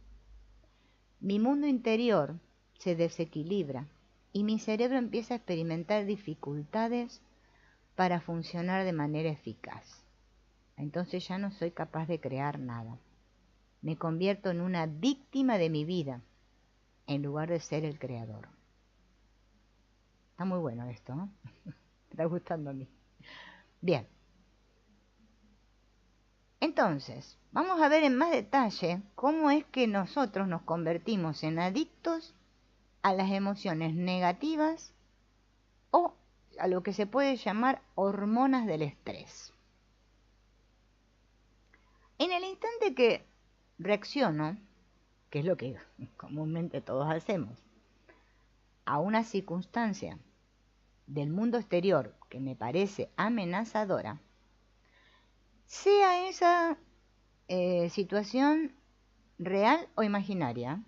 mi mundo interior se desequilibra y mi cerebro empieza a experimentar dificultades para funcionar de manera eficaz. Entonces ya no soy capaz de crear nada. Me convierto en una víctima de mi vida, en lugar de ser el creador. Está muy bueno esto, ¿no? Me está gustando a mí. Bien. Entonces, vamos a ver en más detalle cómo es que nosotros nos convertimos en adictos a las emociones negativas o a lo que se puede llamar hormonas del estrés. En el instante que reacciono, que es lo que comúnmente todos hacemos, a una circunstancia del mundo exterior que me parece amenazadora, sea esa situación real o imaginaria,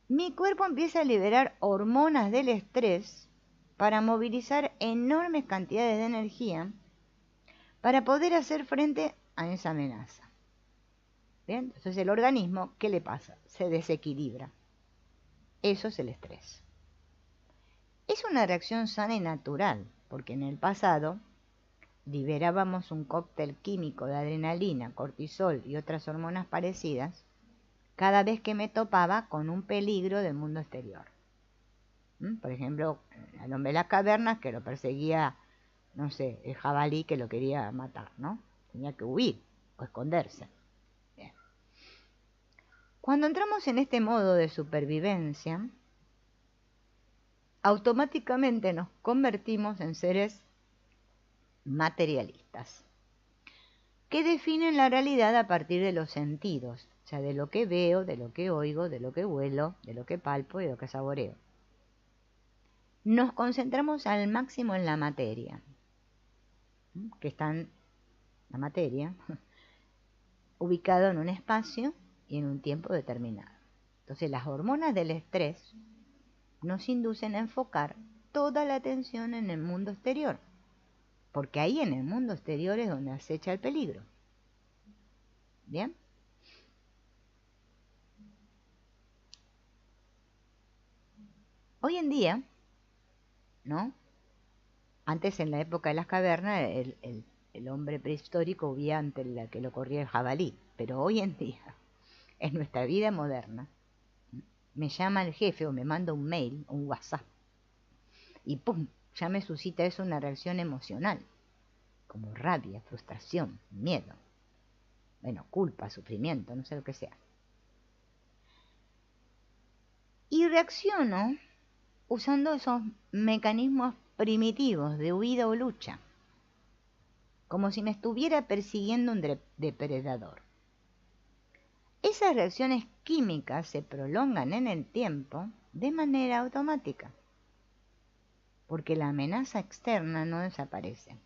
mi cuerpo empieza a liberar hormonas del estrés para movilizar enormes cantidades de energía para poder hacer frente a esa amenaza. ¿Bien? Entonces el organismo, ¿qué le pasa? Se desequilibra. Eso es el estrés. Es una reacción sana y natural, porque en el pasado liberábamos un cóctel químico de adrenalina, cortisol y otras hormonas parecidas cada vez que me topaba con un peligro del mundo exterior. Por ejemplo, al hombre de las cavernas, que lo perseguía, no sé, el jabalí que lo quería matar, ¿no? Tenía que huir o esconderse. Bien. Cuando entramos en este modo de supervivencia, automáticamente nos convertimos en seres materialistas, que definen la realidad a partir de los sentidos, o sea, de lo que veo, de lo que oigo, de lo que huelo, de lo que palpo y de lo que saboreo. Nos concentramos al máximo en la materia, que está en la materia, ubicado en un espacio y en un tiempo determinado. Entonces, las hormonas del estrés nos inducen a enfocar toda la atención en el mundo exterior, porque ahí en el mundo exterior es donde acecha el peligro. ¿Bien? Hoy en día, ¿no? Antes, en la época de las cavernas, el hombre prehistórico huía ante la que lo corría el jabalí, pero hoy en día, en nuestra vida moderna, me llama el jefe o me manda un mail, un WhatsApp, y ¡pum!, ya me suscita eso una reacción emocional, como rabia, frustración, miedo, bueno, culpa, sufrimiento, no sé lo que sea. Y reacciono usando esos mecanismos primitivos de huida o lucha, como si me estuviera persiguiendo un depredador. Esas reacciones químicas se prolongan en el tiempo de manera automática, porque la amenaza externa no desaparece.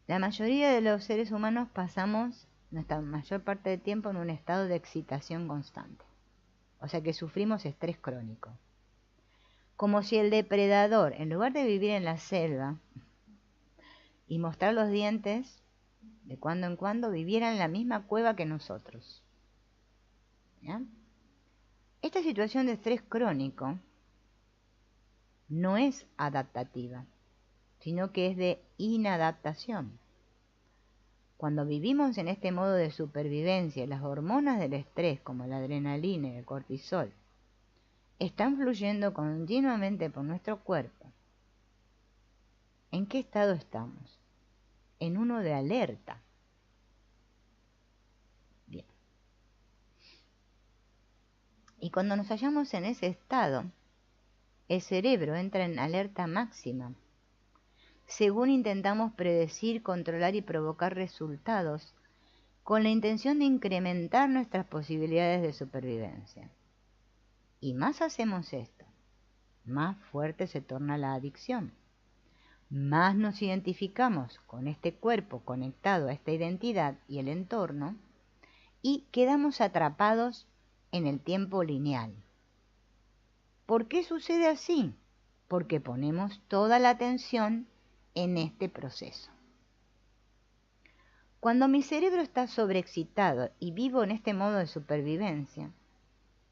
La mayoría de los seres humanos pasamos nuestra mayor parte del tiempo en un estado de excitación constante, o sea que sufrimos estrés crónico, como si el depredador, en lugar de vivir en la selva y mostrar los dientes de cuando en cuando, viviera en la misma cueva que nosotros. ¿Ya? Esta situación de estrés crónico no es adaptativa, sino que es de inadaptación. Cuando vivimos en este modo de supervivencia, las hormonas del estrés, como la adrenalina y el cortisol, están fluyendo continuamente por nuestro cuerpo. ¿En qué estado estamos? En uno de alerta. Bien. Y cuando nos hallamos en ese estado, el cerebro entra en alerta máxima, según intentamos predecir, controlar y provocar resultados con la intención de incrementar nuestras posibilidades de supervivencia. Y más hacemos esto, más fuerte se torna la adicción. Más nos identificamos con este cuerpo conectado a esta identidad y el entorno y quedamos atrapados en el tiempo lineal. ¿Por qué sucede así? Porque ponemos toda la atención en este proceso. Cuando mi cerebro está sobreexcitado y vivo en este modo de supervivencia,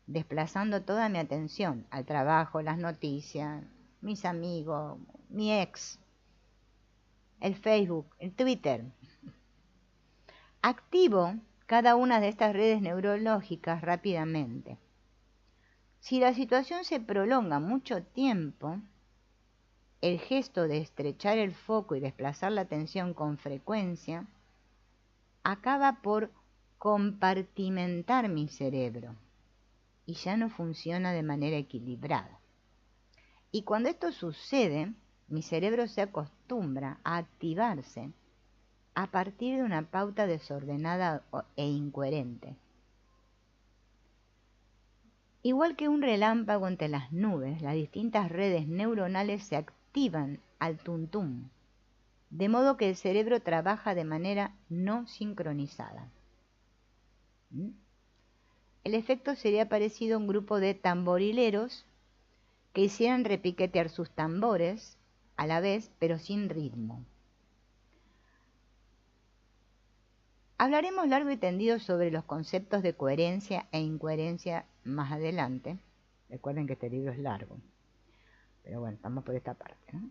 desplazando toda mi atención al trabajo, las noticias, mis amigos, mi ex, el Facebook, el Twitter, activo cada una de estas redes neurológicas rápidamente. Si la situación se prolonga mucho tiempo, el gesto de estrechar el foco y desplazar la atención con frecuencia acaba por compartimentar mi cerebro y ya no funciona de manera equilibrada. Y cuando esto sucede, mi cerebro se acostumbra a activarse a partir de una pauta desordenada e incoherente. Igual que un relámpago entre las nubes, las distintas redes neuronales se activan al tuntum, de modo que el cerebro trabaja de manera no sincronizada. El efecto sería parecido a un grupo de tamborileros que hicieran repiquetear sus tambores a la vez, pero sin ritmo. Hablaremos largo y tendido sobre los conceptos de coherencia e incoherencia más adelante. Recuerden que este libro es largo, pero bueno, estamos por esta parte, ¿no?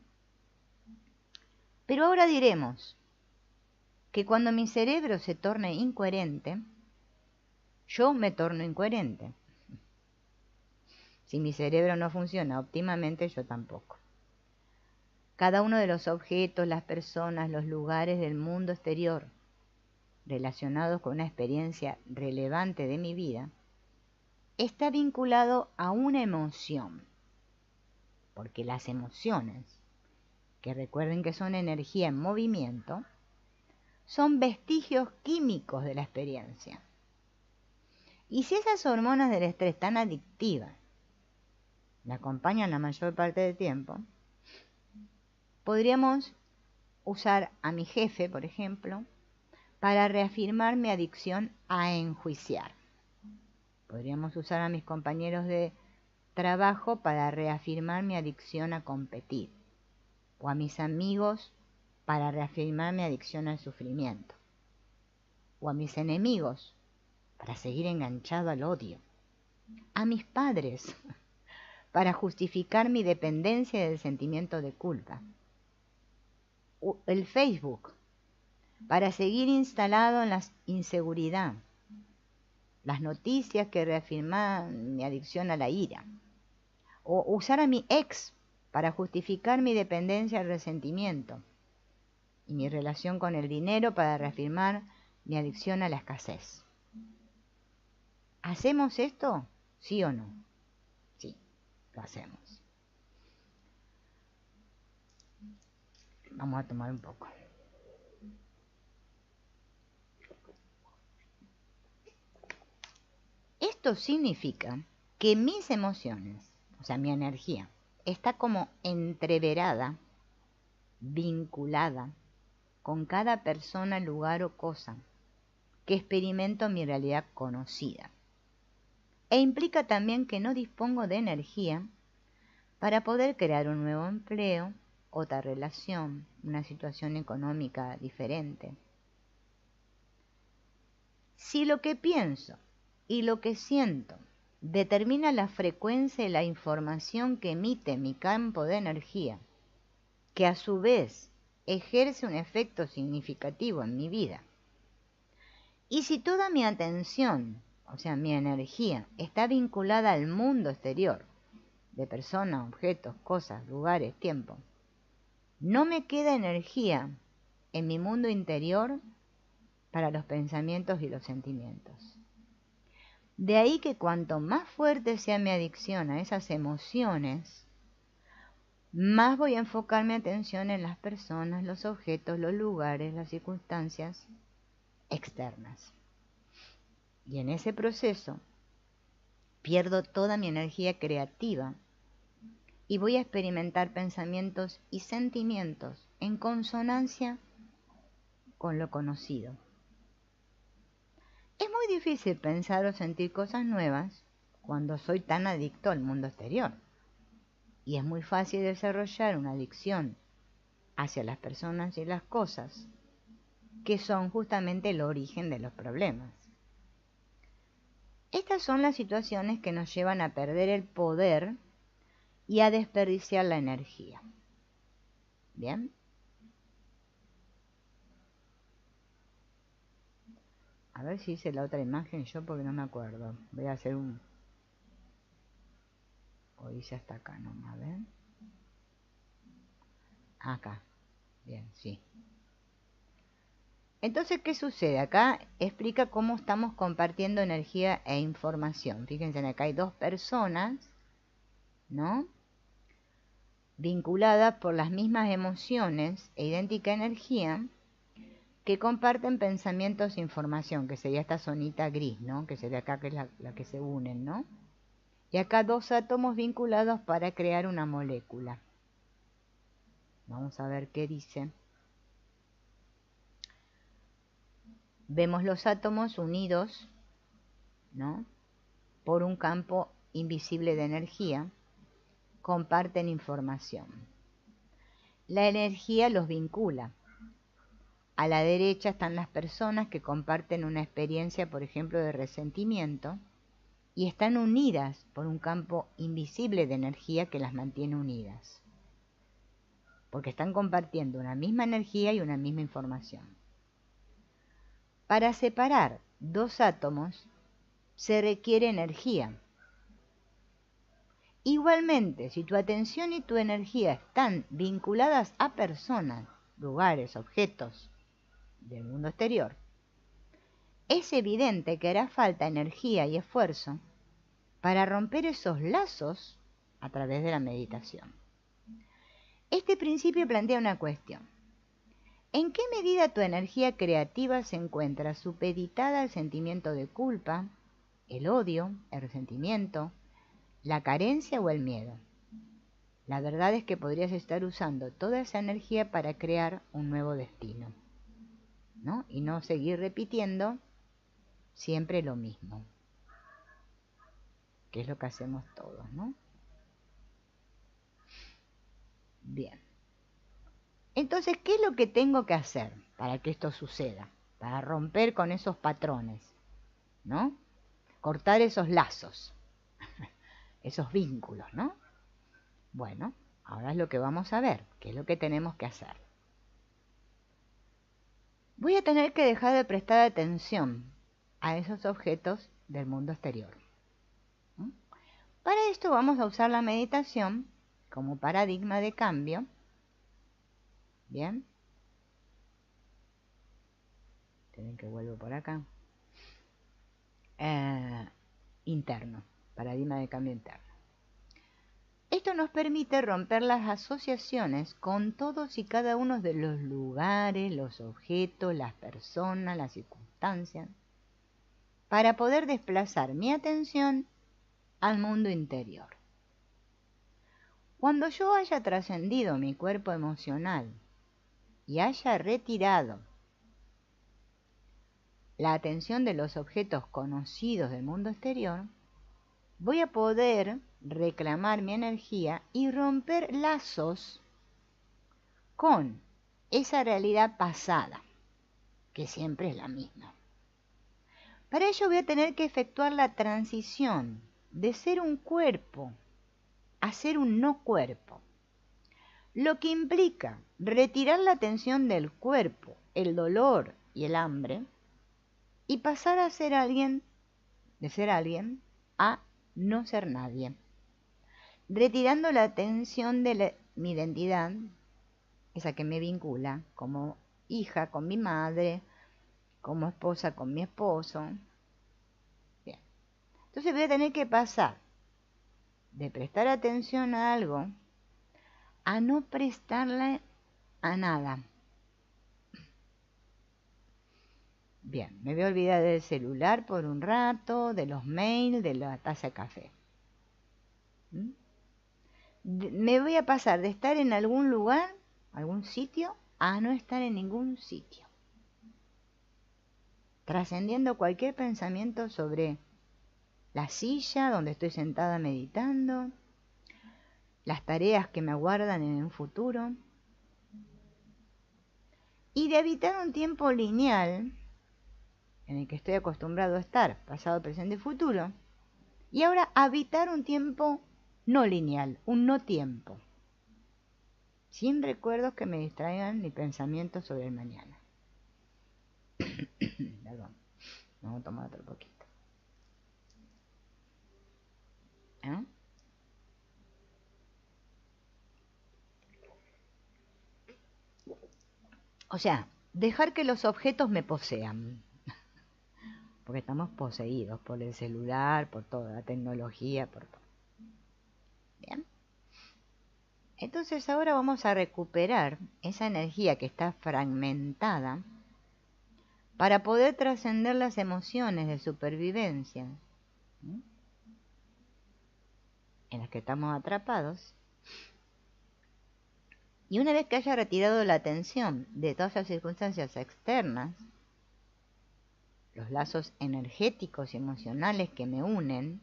Pero ahora diremos que cuando mi cerebro se torne incoherente, yo me torno incoherente. Si mi cerebro no funciona óptimamente, yo tampoco. Cada uno de los objetos, las personas, los lugares del mundo exterior relacionados con una experiencia relevante de mi vida, está vinculado a una emoción. Porque las emociones, que recuerden que son energía en movimiento, son vestigios químicos de la experiencia. Y si esas hormonas del estrés tan adictivas me acompañan la mayor parte del tiempo, podríamos usar a mi jefe, por ejemplo, para reafirmar mi adicción a enjuiciar. Podríamos usar a mis compañeros de trabajo para reafirmar mi adicción a competir, o a mis amigos para reafirmar mi adicción al sufrimiento, o a mis enemigos para seguir enganchado al odio, a mis padres para justificar mi dependencia del sentimiento de culpa, o el Facebook para seguir instalado en la inseguridad, las noticias que reafirman mi adicción a la ira, o usar a mi ex para justificar mi dependencia al resentimiento y mi relación con el dinero para reafirmar mi adicción a la escasez. ¿Hacemos esto? ¿Sí o no? Sí, lo hacemos. Vamos a tomar un poco. Esto significa que mis emociones, o sea, mi energía, está como entreverada, vinculada con cada persona, lugar o cosa que experimento en mi realidad conocida. E implica también que no dispongo de energía para poder crear un nuevo empleo, otra relación, una situación económica diferente. Si lo que pienso y lo que siento determina la frecuencia y la información que emite mi campo de energía, que a su vez ejerce un efecto significativo en mi vida. Y si toda mi atención, o sea, mi energía, está vinculada al mundo exterior, de personas, objetos, cosas, lugares, tiempo, no me queda energía en mi mundo interior para los pensamientos y los sentimientos. De ahí que cuanto más fuerte sea mi adicción a esas emociones, más voy a enfocar mi atención en las personas, los objetos, los lugares, las circunstancias externas. Y en ese proceso pierdo toda mi energía creativa y voy a experimentar pensamientos y sentimientos en consonancia con lo conocido. Es muy difícil pensar o sentir cosas nuevas cuando soy tan adicto al mundo exterior. Y es muy fácil desarrollar una adicción hacia las personas y las cosas, que son justamente el origen de los problemas. Estas son las situaciones que nos llevan a perder el poder y a desperdiciar la energía. ¿Bien? A ver si hice la otra imagen yo porque no me acuerdo. Voy a hacer un... O hice hasta acá nomás, ¿ven? Acá. Bien, sí. Entonces, ¿qué sucede? Acá explica cómo estamos compartiendo energía e información. Fíjense, acá hay dos personas, ¿no? Vinculadas por las mismas emociones e idéntica energía, que comparten pensamientos e información, que sería esta zonita gris, ¿no? Que sería acá que es la que se unen, ¿no? Y acá dos átomos vinculados para crear una molécula. Vamos a ver qué dice. Vemos los átomos unidos, ¿no? Por un campo invisible de energía, comparten información. La energía los vincula. A la derecha están las personas que comparten una experiencia, por ejemplo, de resentimiento, y están unidas por un campo invisible de energía que las mantiene unidas, porque están compartiendo una misma energía y una misma información. Para separar dos átomos se requiere energía. Igualmente, si tu atención y tu energía están vinculadas a personas, lugares, objetos del mundo exterior, es evidente que hará falta energía y esfuerzo para romper esos lazos a través de la meditación. Este principio plantea una cuestión. ¿En qué medida tu energía creativa se encuentra supeditada al sentimiento de culpa, el odio, el resentimiento, la carencia o el miedo? La verdad es que podrías estar usando toda esa energía para crear un nuevo destino, ¿no? Y no seguir repitiendo siempre lo mismo, que es lo que hacemos todos, ¿no? Bien. Entonces, ¿qué es lo que tengo que hacer para que esto suceda? Para romper con esos patrones, ¿no? Cortar esos lazos, esos vínculos, ¿no? Bueno, ahora es lo que vamos a ver, qué es lo que tenemos que hacer. Voy a tener que dejar de prestar atención a esos objetos del mundo exterior. Para esto vamos a usar la meditación como paradigma de cambio. Bien. Tienen que vuelvo por acá. Interno, paradigma de cambio interno. Esto nos permite romper las asociaciones con todos y cada uno de los lugares, los objetos, las personas, las circunstancias, para poder desplazar mi atención al mundo interior. Cuando yo haya trascendido mi cuerpo emocional y haya retirado la atención de los objetos conocidos del mundo exterior, voy a poder reclamar mi energía y romper lazos con esa realidad pasada, que siempre es la misma. Para ello voy a tener que efectuar la transición de ser un cuerpo a ser un no cuerpo, lo que implica retirar la tensión del cuerpo, el dolor y el hambre, y pasar a ser alguien, de ser alguien, a no ser nadie, retirando la tensión de mi identidad, esa que me vincula como hija con mi madre, como esposa con mi esposo. Bien. Entonces voy a tener que pasar de prestar atención a algo a no prestarle a nada. Bien, me voy a olvidar del celular por un rato, de los mails, de la taza de café. Me voy a pasar de estar en algún lugar, algún sitio, a no estar en ningún sitio, trascendiendo cualquier pensamiento sobre la silla donde estoy sentada meditando, las tareas que me aguardan en un futuro, y de habitar un tiempo lineal en el que estoy acostumbrado a estar, pasado, presente y futuro, y ahora habitar un tiempo no lineal, un no tiempo, sin recuerdos que me distraigan ni pensamientos sobre el mañana. Perdón, vamos a tomar otro poquito. O sea, dejar que los objetos me posean, porque estamos poseídos por el celular, por toda la tecnología, por todo. Bien. Entonces ahora vamos a recuperar esa energía que está fragmentada para poder trascender las emociones de supervivencia en las que estamos atrapados. Y una vez que haya retirado la atención de todas las circunstancias externas, los lazos energéticos y emocionales que me unen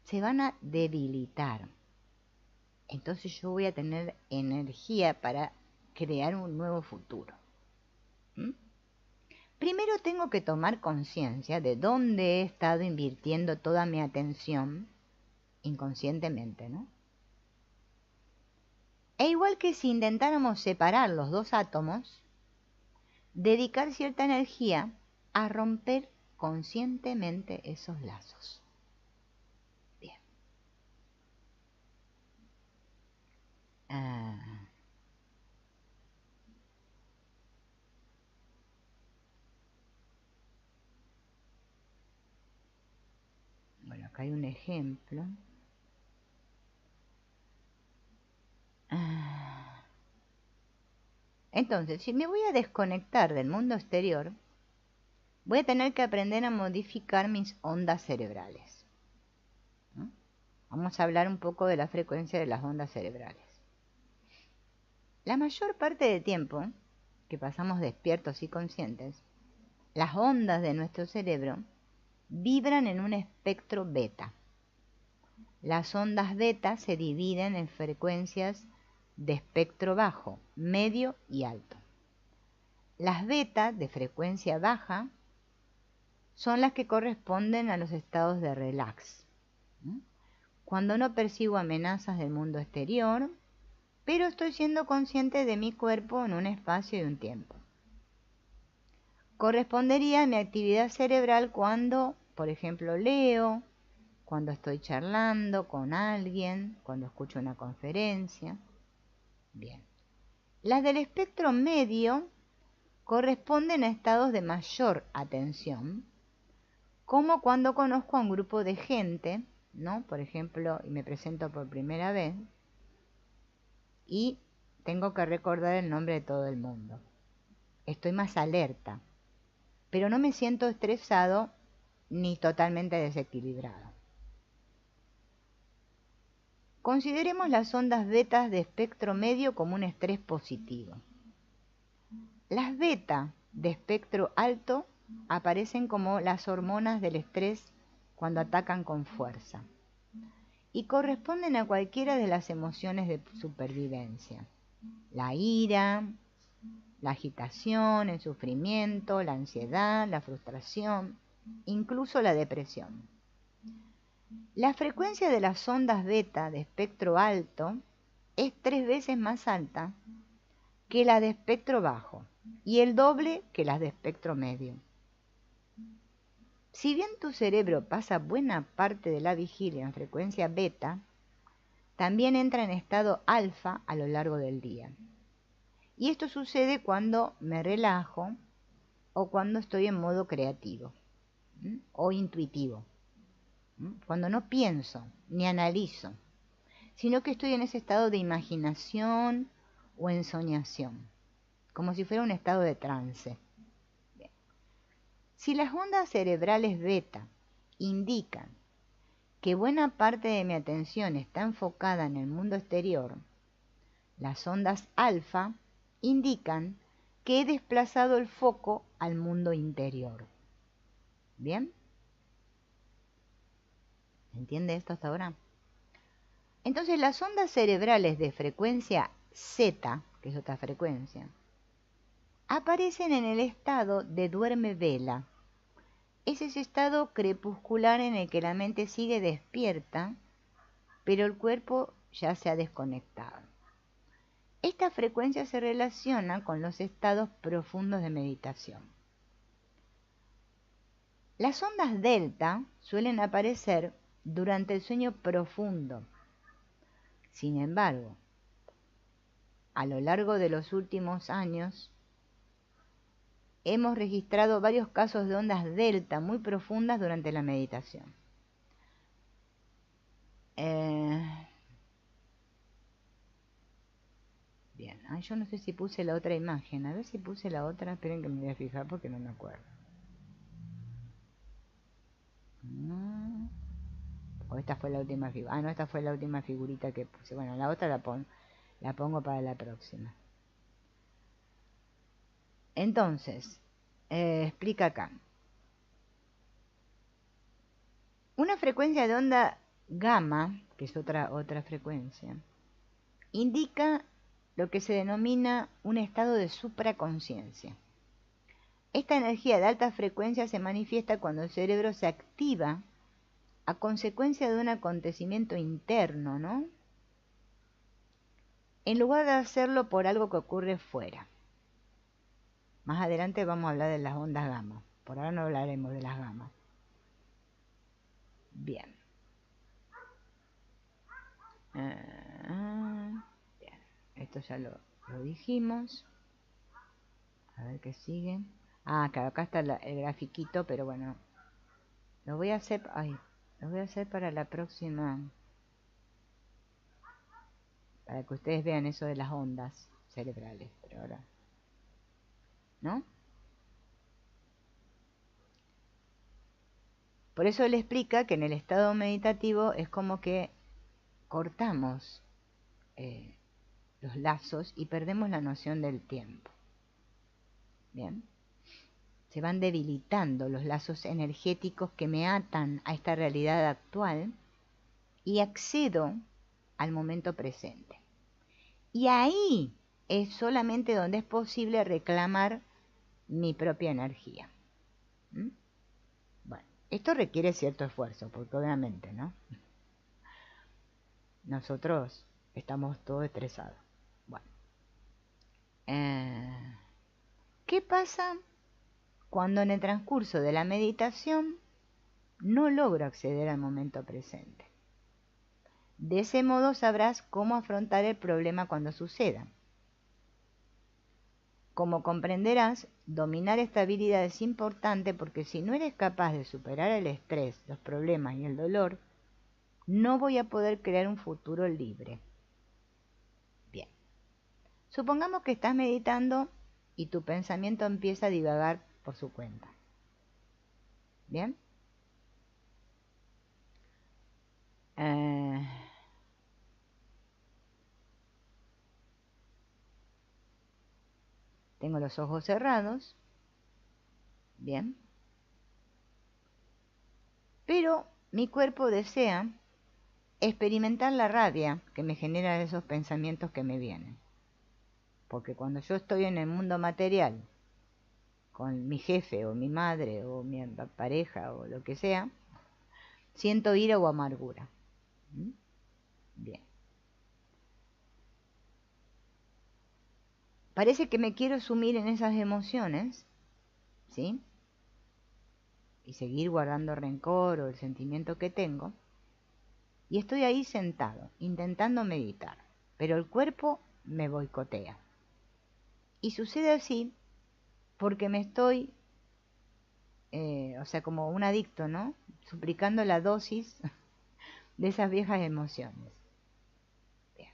se van a debilitar. Entonces yo voy a tener energía para crear un nuevo futuro. Primero tengo que tomar conciencia de dónde he estado invirtiendo toda mi atención inconscientemente, ¿no? E igual que si intentáramos separar los dos átomos, dedicar cierta energía a romper conscientemente esos lazos. Bien. Bueno, acá hay un ejemplo. Entonces, si me voy a desconectar del mundo exterior, voy a tener que aprender a modificar mis ondas cerebrales. Vamos a hablar un poco de la frecuencia de las ondas cerebrales. La mayor parte del tiempo que pasamos despiertos y conscientes, las ondas de nuestro cerebro vibran en un espectro beta. Las ondas beta se dividen en frecuencias de espectro bajo, medio y alto. Las beta de frecuencia baja son las que corresponden a los estados de relax, cuando no percibo amenazas del mundo exterior, pero estoy siendo consciente de mi cuerpo en un espacio y un tiempo. Correspondería a mi actividad cerebral cuando, por ejemplo, leo, cuando estoy charlando con alguien, cuando escucho una conferencia. Bien. Las del espectro medio corresponden a estados de mayor atención, como cuando conozco a un grupo de gente, ¿no? Por ejemplo, y me presento por primera vez, y tengo que recordar el nombre de todo el mundo. Estoy más alerta, pero no me siento estresado ni totalmente desequilibrado. Consideremos las ondas betas de espectro medio como un estrés positivo. Las beta de espectro alto aparecen como las hormonas del estrés cuando atacan con fuerza y corresponden a cualquiera de las emociones de supervivencia: la ira, la agitación, el sufrimiento, la ansiedad, la frustración. incluso la depresión. La frecuencia de las ondas beta de espectro alto es 3 veces más alta que la de espectro bajo y el doble que las de espectro medio. Si bien tu cerebro pasa buena parte de la vigilia en frecuencia beta, también entra en estado alfa a lo largo del día. Y esto sucede cuando me relajo o cuando estoy en modo creativo o intuitivo, cuando no pienso ni analizo, sino que estoy en ese estado de imaginación o ensoñación, como si fuera un estado de trance. Bien. Si las ondas cerebrales beta indican que buena parte de mi atención está enfocada en el mundo exterior, las ondas alfa indican que he desplazado el foco al mundo interior. ¿Bien? ¿Se entiende esto hasta ahora? Entonces las ondas cerebrales de frecuencia Z, que es otra frecuencia, aparecen en el estado de duerme vela. Es ese estado crepuscular en el que la mente sigue despierta, pero el cuerpo ya se ha desconectado. Esta frecuencia se relaciona con los estados profundos de meditación. Las ondas delta suelen aparecer durante el sueño profundo. Sin embargo, a lo largo de los últimos años, hemos registrado varios casos de ondas delta muy profundas durante la meditación. Bien, yo no sé si puse la otra imagen. A ver si puse la otra. Esperen que me voy a fijar porque no me acuerdo. O esta fue la última figura. No, esta fue la última figurita que puse. Bueno, la otra la pongo para la próxima. Entonces, explica acá. Una frecuencia de onda gamma, que es otra frecuencia, indica lo que se denomina un estado de supraconciencia. Esta energía de alta frecuencia se manifiesta cuando el cerebro se activa a consecuencia de un acontecimiento interno, ¿no? En lugar de hacerlo por algo que ocurre fuera. Más adelante vamos a hablar de las ondas gamma. Por ahora no hablaremos de las gamas. Bien. Bien. Esto ya lo dijimos. A ver qué sigue. Claro, acá está el grafiquito, pero bueno. Lo voy a hacer para la próxima. Para que ustedes vean eso de las ondas cerebrales. Pero ahora, ¿no? Por eso él explica que en el estado meditativo es como que cortamos los lazos y perdemos la noción del tiempo. Bien. Se van debilitando los lazos energéticos que me atan a esta realidad actual y accedo al momento presente. Y ahí es solamente donde es posible reclamar mi propia energía. Bueno, esto requiere cierto esfuerzo, porque obviamente, ¿no? Nosotros estamos todos estresados. Bueno. ¿Qué pasa cuando en el transcurso de la meditación no logro acceder al momento presente? De ese modo sabrás cómo afrontar el problema cuando suceda. Como comprenderás, dominar esta habilidad es importante porque si no eres capaz de superar el estrés, los problemas y el dolor, no voy a poder crear un futuro libre. Bien. Supongamos que estás meditando y tu pensamiento empieza a divagar por su cuenta. ¿Bien? Tengo los ojos cerrados. Bien. Pero mi cuerpo desea experimentar la rabia que me generan esos pensamientos que me vienen. Porque cuando yo estoy en el mundo material, con mi jefe o mi madre o mi pareja o lo que sea, siento ira o amargura. ¿Mm? Bien. Parece que me quiero sumir en esas emociones, ¿sí? Y seguir guardando rencor o el sentimiento que tengo. Y estoy ahí sentado, intentando meditar, pero el cuerpo me boicotea. Y sucede así porque me estoy, o sea, como un adicto, ¿no? Suplicando la dosis de esas viejas emociones. Bien.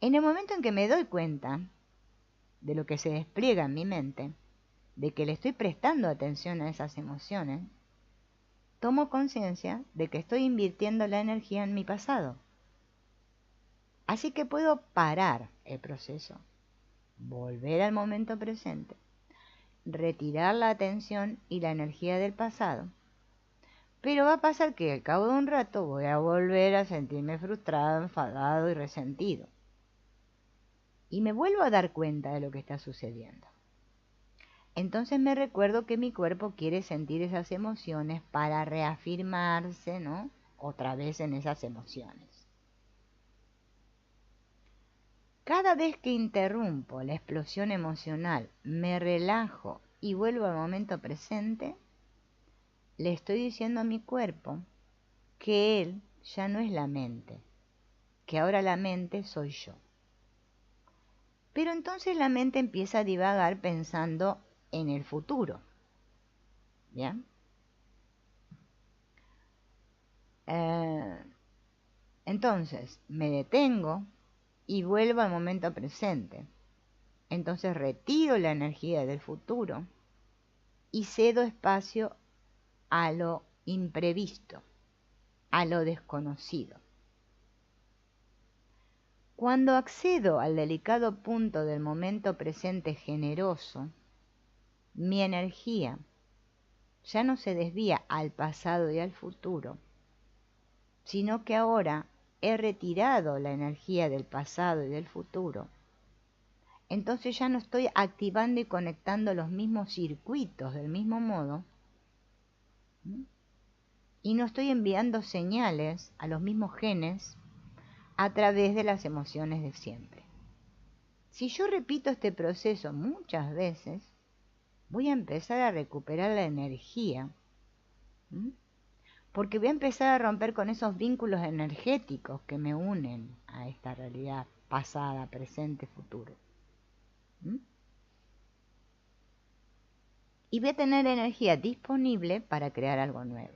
En el momento en que me doy cuenta de lo que se despliega en mi mente, de que le estoy prestando atención a esas emociones, tomo conciencia de que estoy invirtiendo la energía en mi pasado. Así que puedo parar el proceso, volver al momento presente, retirar la atención y la energía del pasado. Pero va a pasar que al cabo de un rato voy a volver a sentirme frustrado, enfadado y resentido. Y me vuelvo a dar cuenta de lo que está sucediendo. Entonces me recuerdo que mi cuerpo quiere sentir esas emociones para reafirmarse, ¿no? Otra vez en esas emociones. Cada vez que interrumpo la explosión emocional, me relajo y vuelvo al momento presente, le estoy diciendo a mi cuerpo que él ya no es la mente, que ahora la mente soy yo. Pero entonces la mente empieza a divagar pensando en el futuro. ¿Bien? Entonces me detengo y vuelvo al momento presente. Entonces retiro la energía del futuro y cedo espacio a lo imprevisto, a lo desconocido. Cuando accedo al delicado punto del momento presente generoso, mi energía ya no se desvía al pasado y al futuro, sino que ahora he retirado la energía del pasado y del futuro. Entonces ya no estoy activando y conectando los mismos circuitos del mismo modo, y no estoy enviando señales a los mismos genes a través de las emociones de siempre. Si yo repito este proceso muchas veces, voy a empezar a recuperar la energía, porque voy a empezar a romper con esos vínculos energéticos que me unen a esta realidad pasada, presente, futuro. Y voy a tener energía disponible para crear algo nuevo.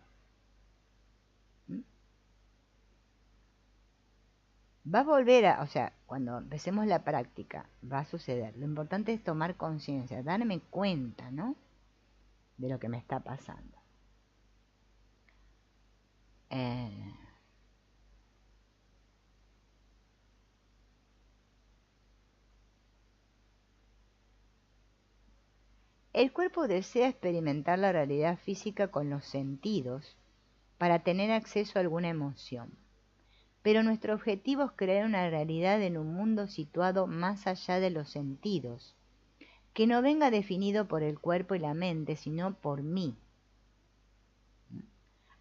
Va a volver a, o sea, cuando empecemos la práctica, va a suceder. Lo importante es tomar conciencia, darme cuenta, ¿no? De lo que me está pasando. El cuerpo desea experimentar la realidad física con los sentidos para tener acceso a alguna emoción. Pero nuestro objetivo es crear una realidad en un mundo situado más allá de los sentidos, que no venga definido por el cuerpo y la mente, sino por mí.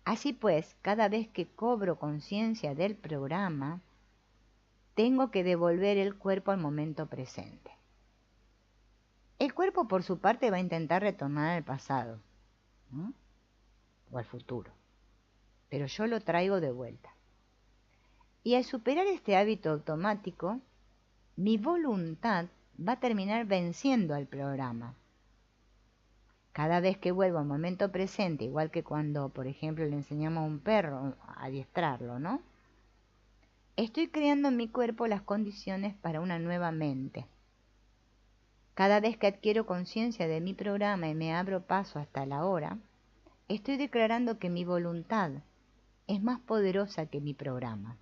Así pues, cada vez que cobro conciencia del programa, tengo que devolver el cuerpo al momento presente. El cuerpo, por su parte, va a intentar retornar al pasado, ¿no? O al futuro, pero yo lo traigo de vuelta. Y al superar este hábito automático, mi voluntad va a terminar venciendo al programa. Cada vez que vuelvo al momento presente, igual que cuando, por ejemplo, le enseñamos a un perro a adiestrarlo, ¿no? Estoy creando en mi cuerpo las condiciones para una nueva mente. Cada vez que adquiero conciencia de mi programa y me abro paso hasta la hora, estoy declarando que mi voluntad es más poderosa que mi programa.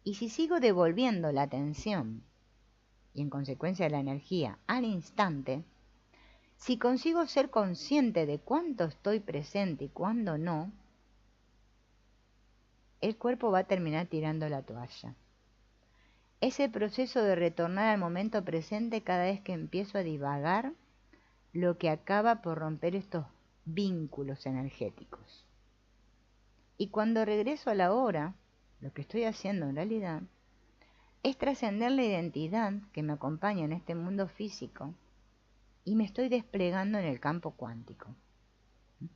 Y si sigo devolviendo la atención y en consecuencia la energía al instante, si consigo ser consciente de cuánto estoy presente y cuándo no, el cuerpo va a terminar tirando la toalla. Ese proceso de retornar al momento presente cada vez que empiezo a divagar lo que acaba por romper estos vínculos energéticos. Y cuando regreso a la hora, lo que estoy haciendo en realidad es trascender la identidad que me acompaña en este mundo físico y me estoy desplegando en el campo cuántico.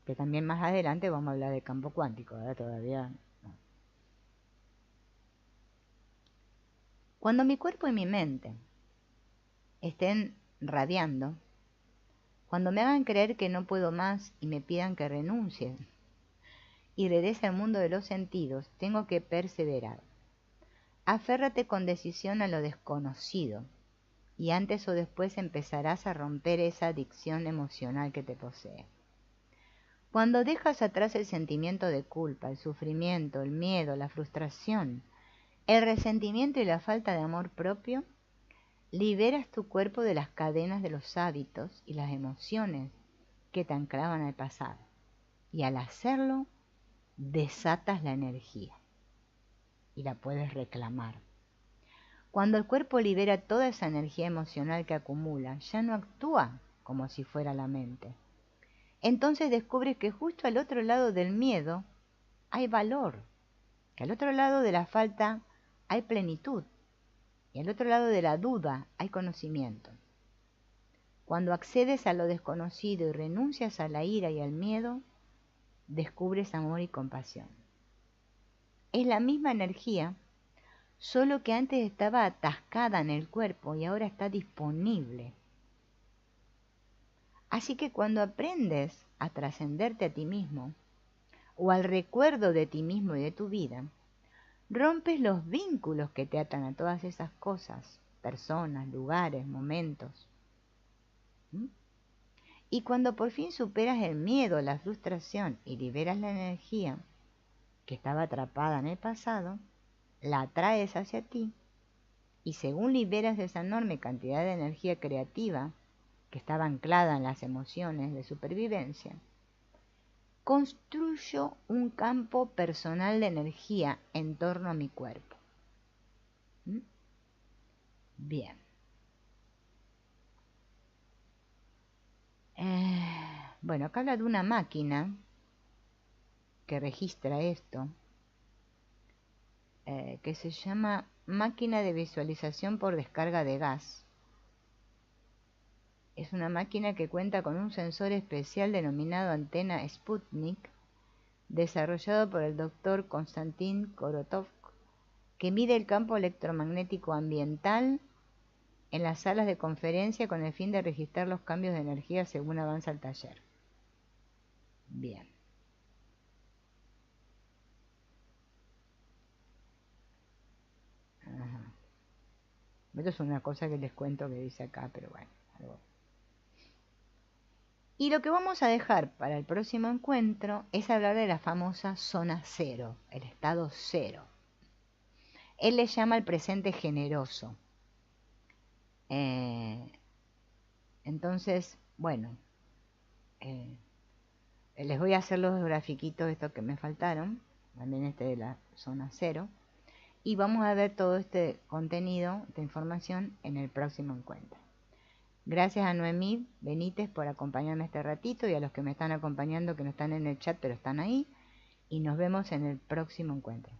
Que también más adelante vamos a hablar del campo cuántico, ¿verdad? Todavía no. Cuando mi cuerpo y mi mente estén radiando, cuando me hagan creer que no puedo más y me pidan que renuncie y regrese al mundo de los sentidos, tengo que perseverar. Aférrate con decisión a lo desconocido y antes o después empezarás a romper esa adicción emocional que te posee. Cuando dejas atrás el sentimiento de culpa, el sufrimiento, el miedo, la frustración, el resentimiento y la falta de amor propio, liberas tu cuerpo de las cadenas de los hábitos y las emociones que te anclaban al pasado. Y al hacerlo, desatas la energía y la puedes reclamar. Cuando el cuerpo libera toda esa energía emocional que acumula, ya no actúa como si fuera la mente. Entonces descubres que justo al otro lado del miedo hay valor, que al otro lado de la falta hay plenitud y al otro lado de la duda hay conocimiento. Cuando accedes a lo desconocido y renuncias a la ira y al miedo, descubres amor y compasión. Es la misma energía, solo que antes estaba atascada en el cuerpo y ahora está disponible. Así que cuando aprendes a trascenderte a ti mismo, o al recuerdo de ti mismo y de tu vida, rompes los vínculos que te atan a todas esas cosas, personas, lugares, momentos. Y cuando por fin superas el miedo, la frustración y liberas la energía que estaba atrapada en el pasado, la atraes hacia ti y según liberas esa enorme cantidad de energía creativa que estaba anclada en las emociones de supervivencia, construyo un campo personal de energía en torno a mi cuerpo. Bien. Bueno, acá habla de una máquina que registra esto, que se llama máquina de visualización por descarga de gas. Es una máquina que cuenta con un sensor especial denominado antena Sputnik, desarrollado por el Dr. Konstantin Korotov, que mide el campo electromagnético ambiental en las salas de conferencia con el fin de registrar los cambios de energía según avanza el taller. Bien. Ajá. Esto es una cosa que les cuento que dice acá, pero bueno, algo. Y lo que vamos a dejar para el próximo encuentro es hablar de la famosa zona cero, el estado cero. Él le llama el presente generoso. Entonces, bueno, les voy a hacer los grafiquitos estos que me faltaron, también este de la zona cero, y vamos a ver todo este contenido, esta información en el próximo encuentro. Gracias a Noemí Benítez por acompañarme este ratito y a los que me están acompañando que no están en el chat pero están ahí, y nos vemos en el próximo encuentro.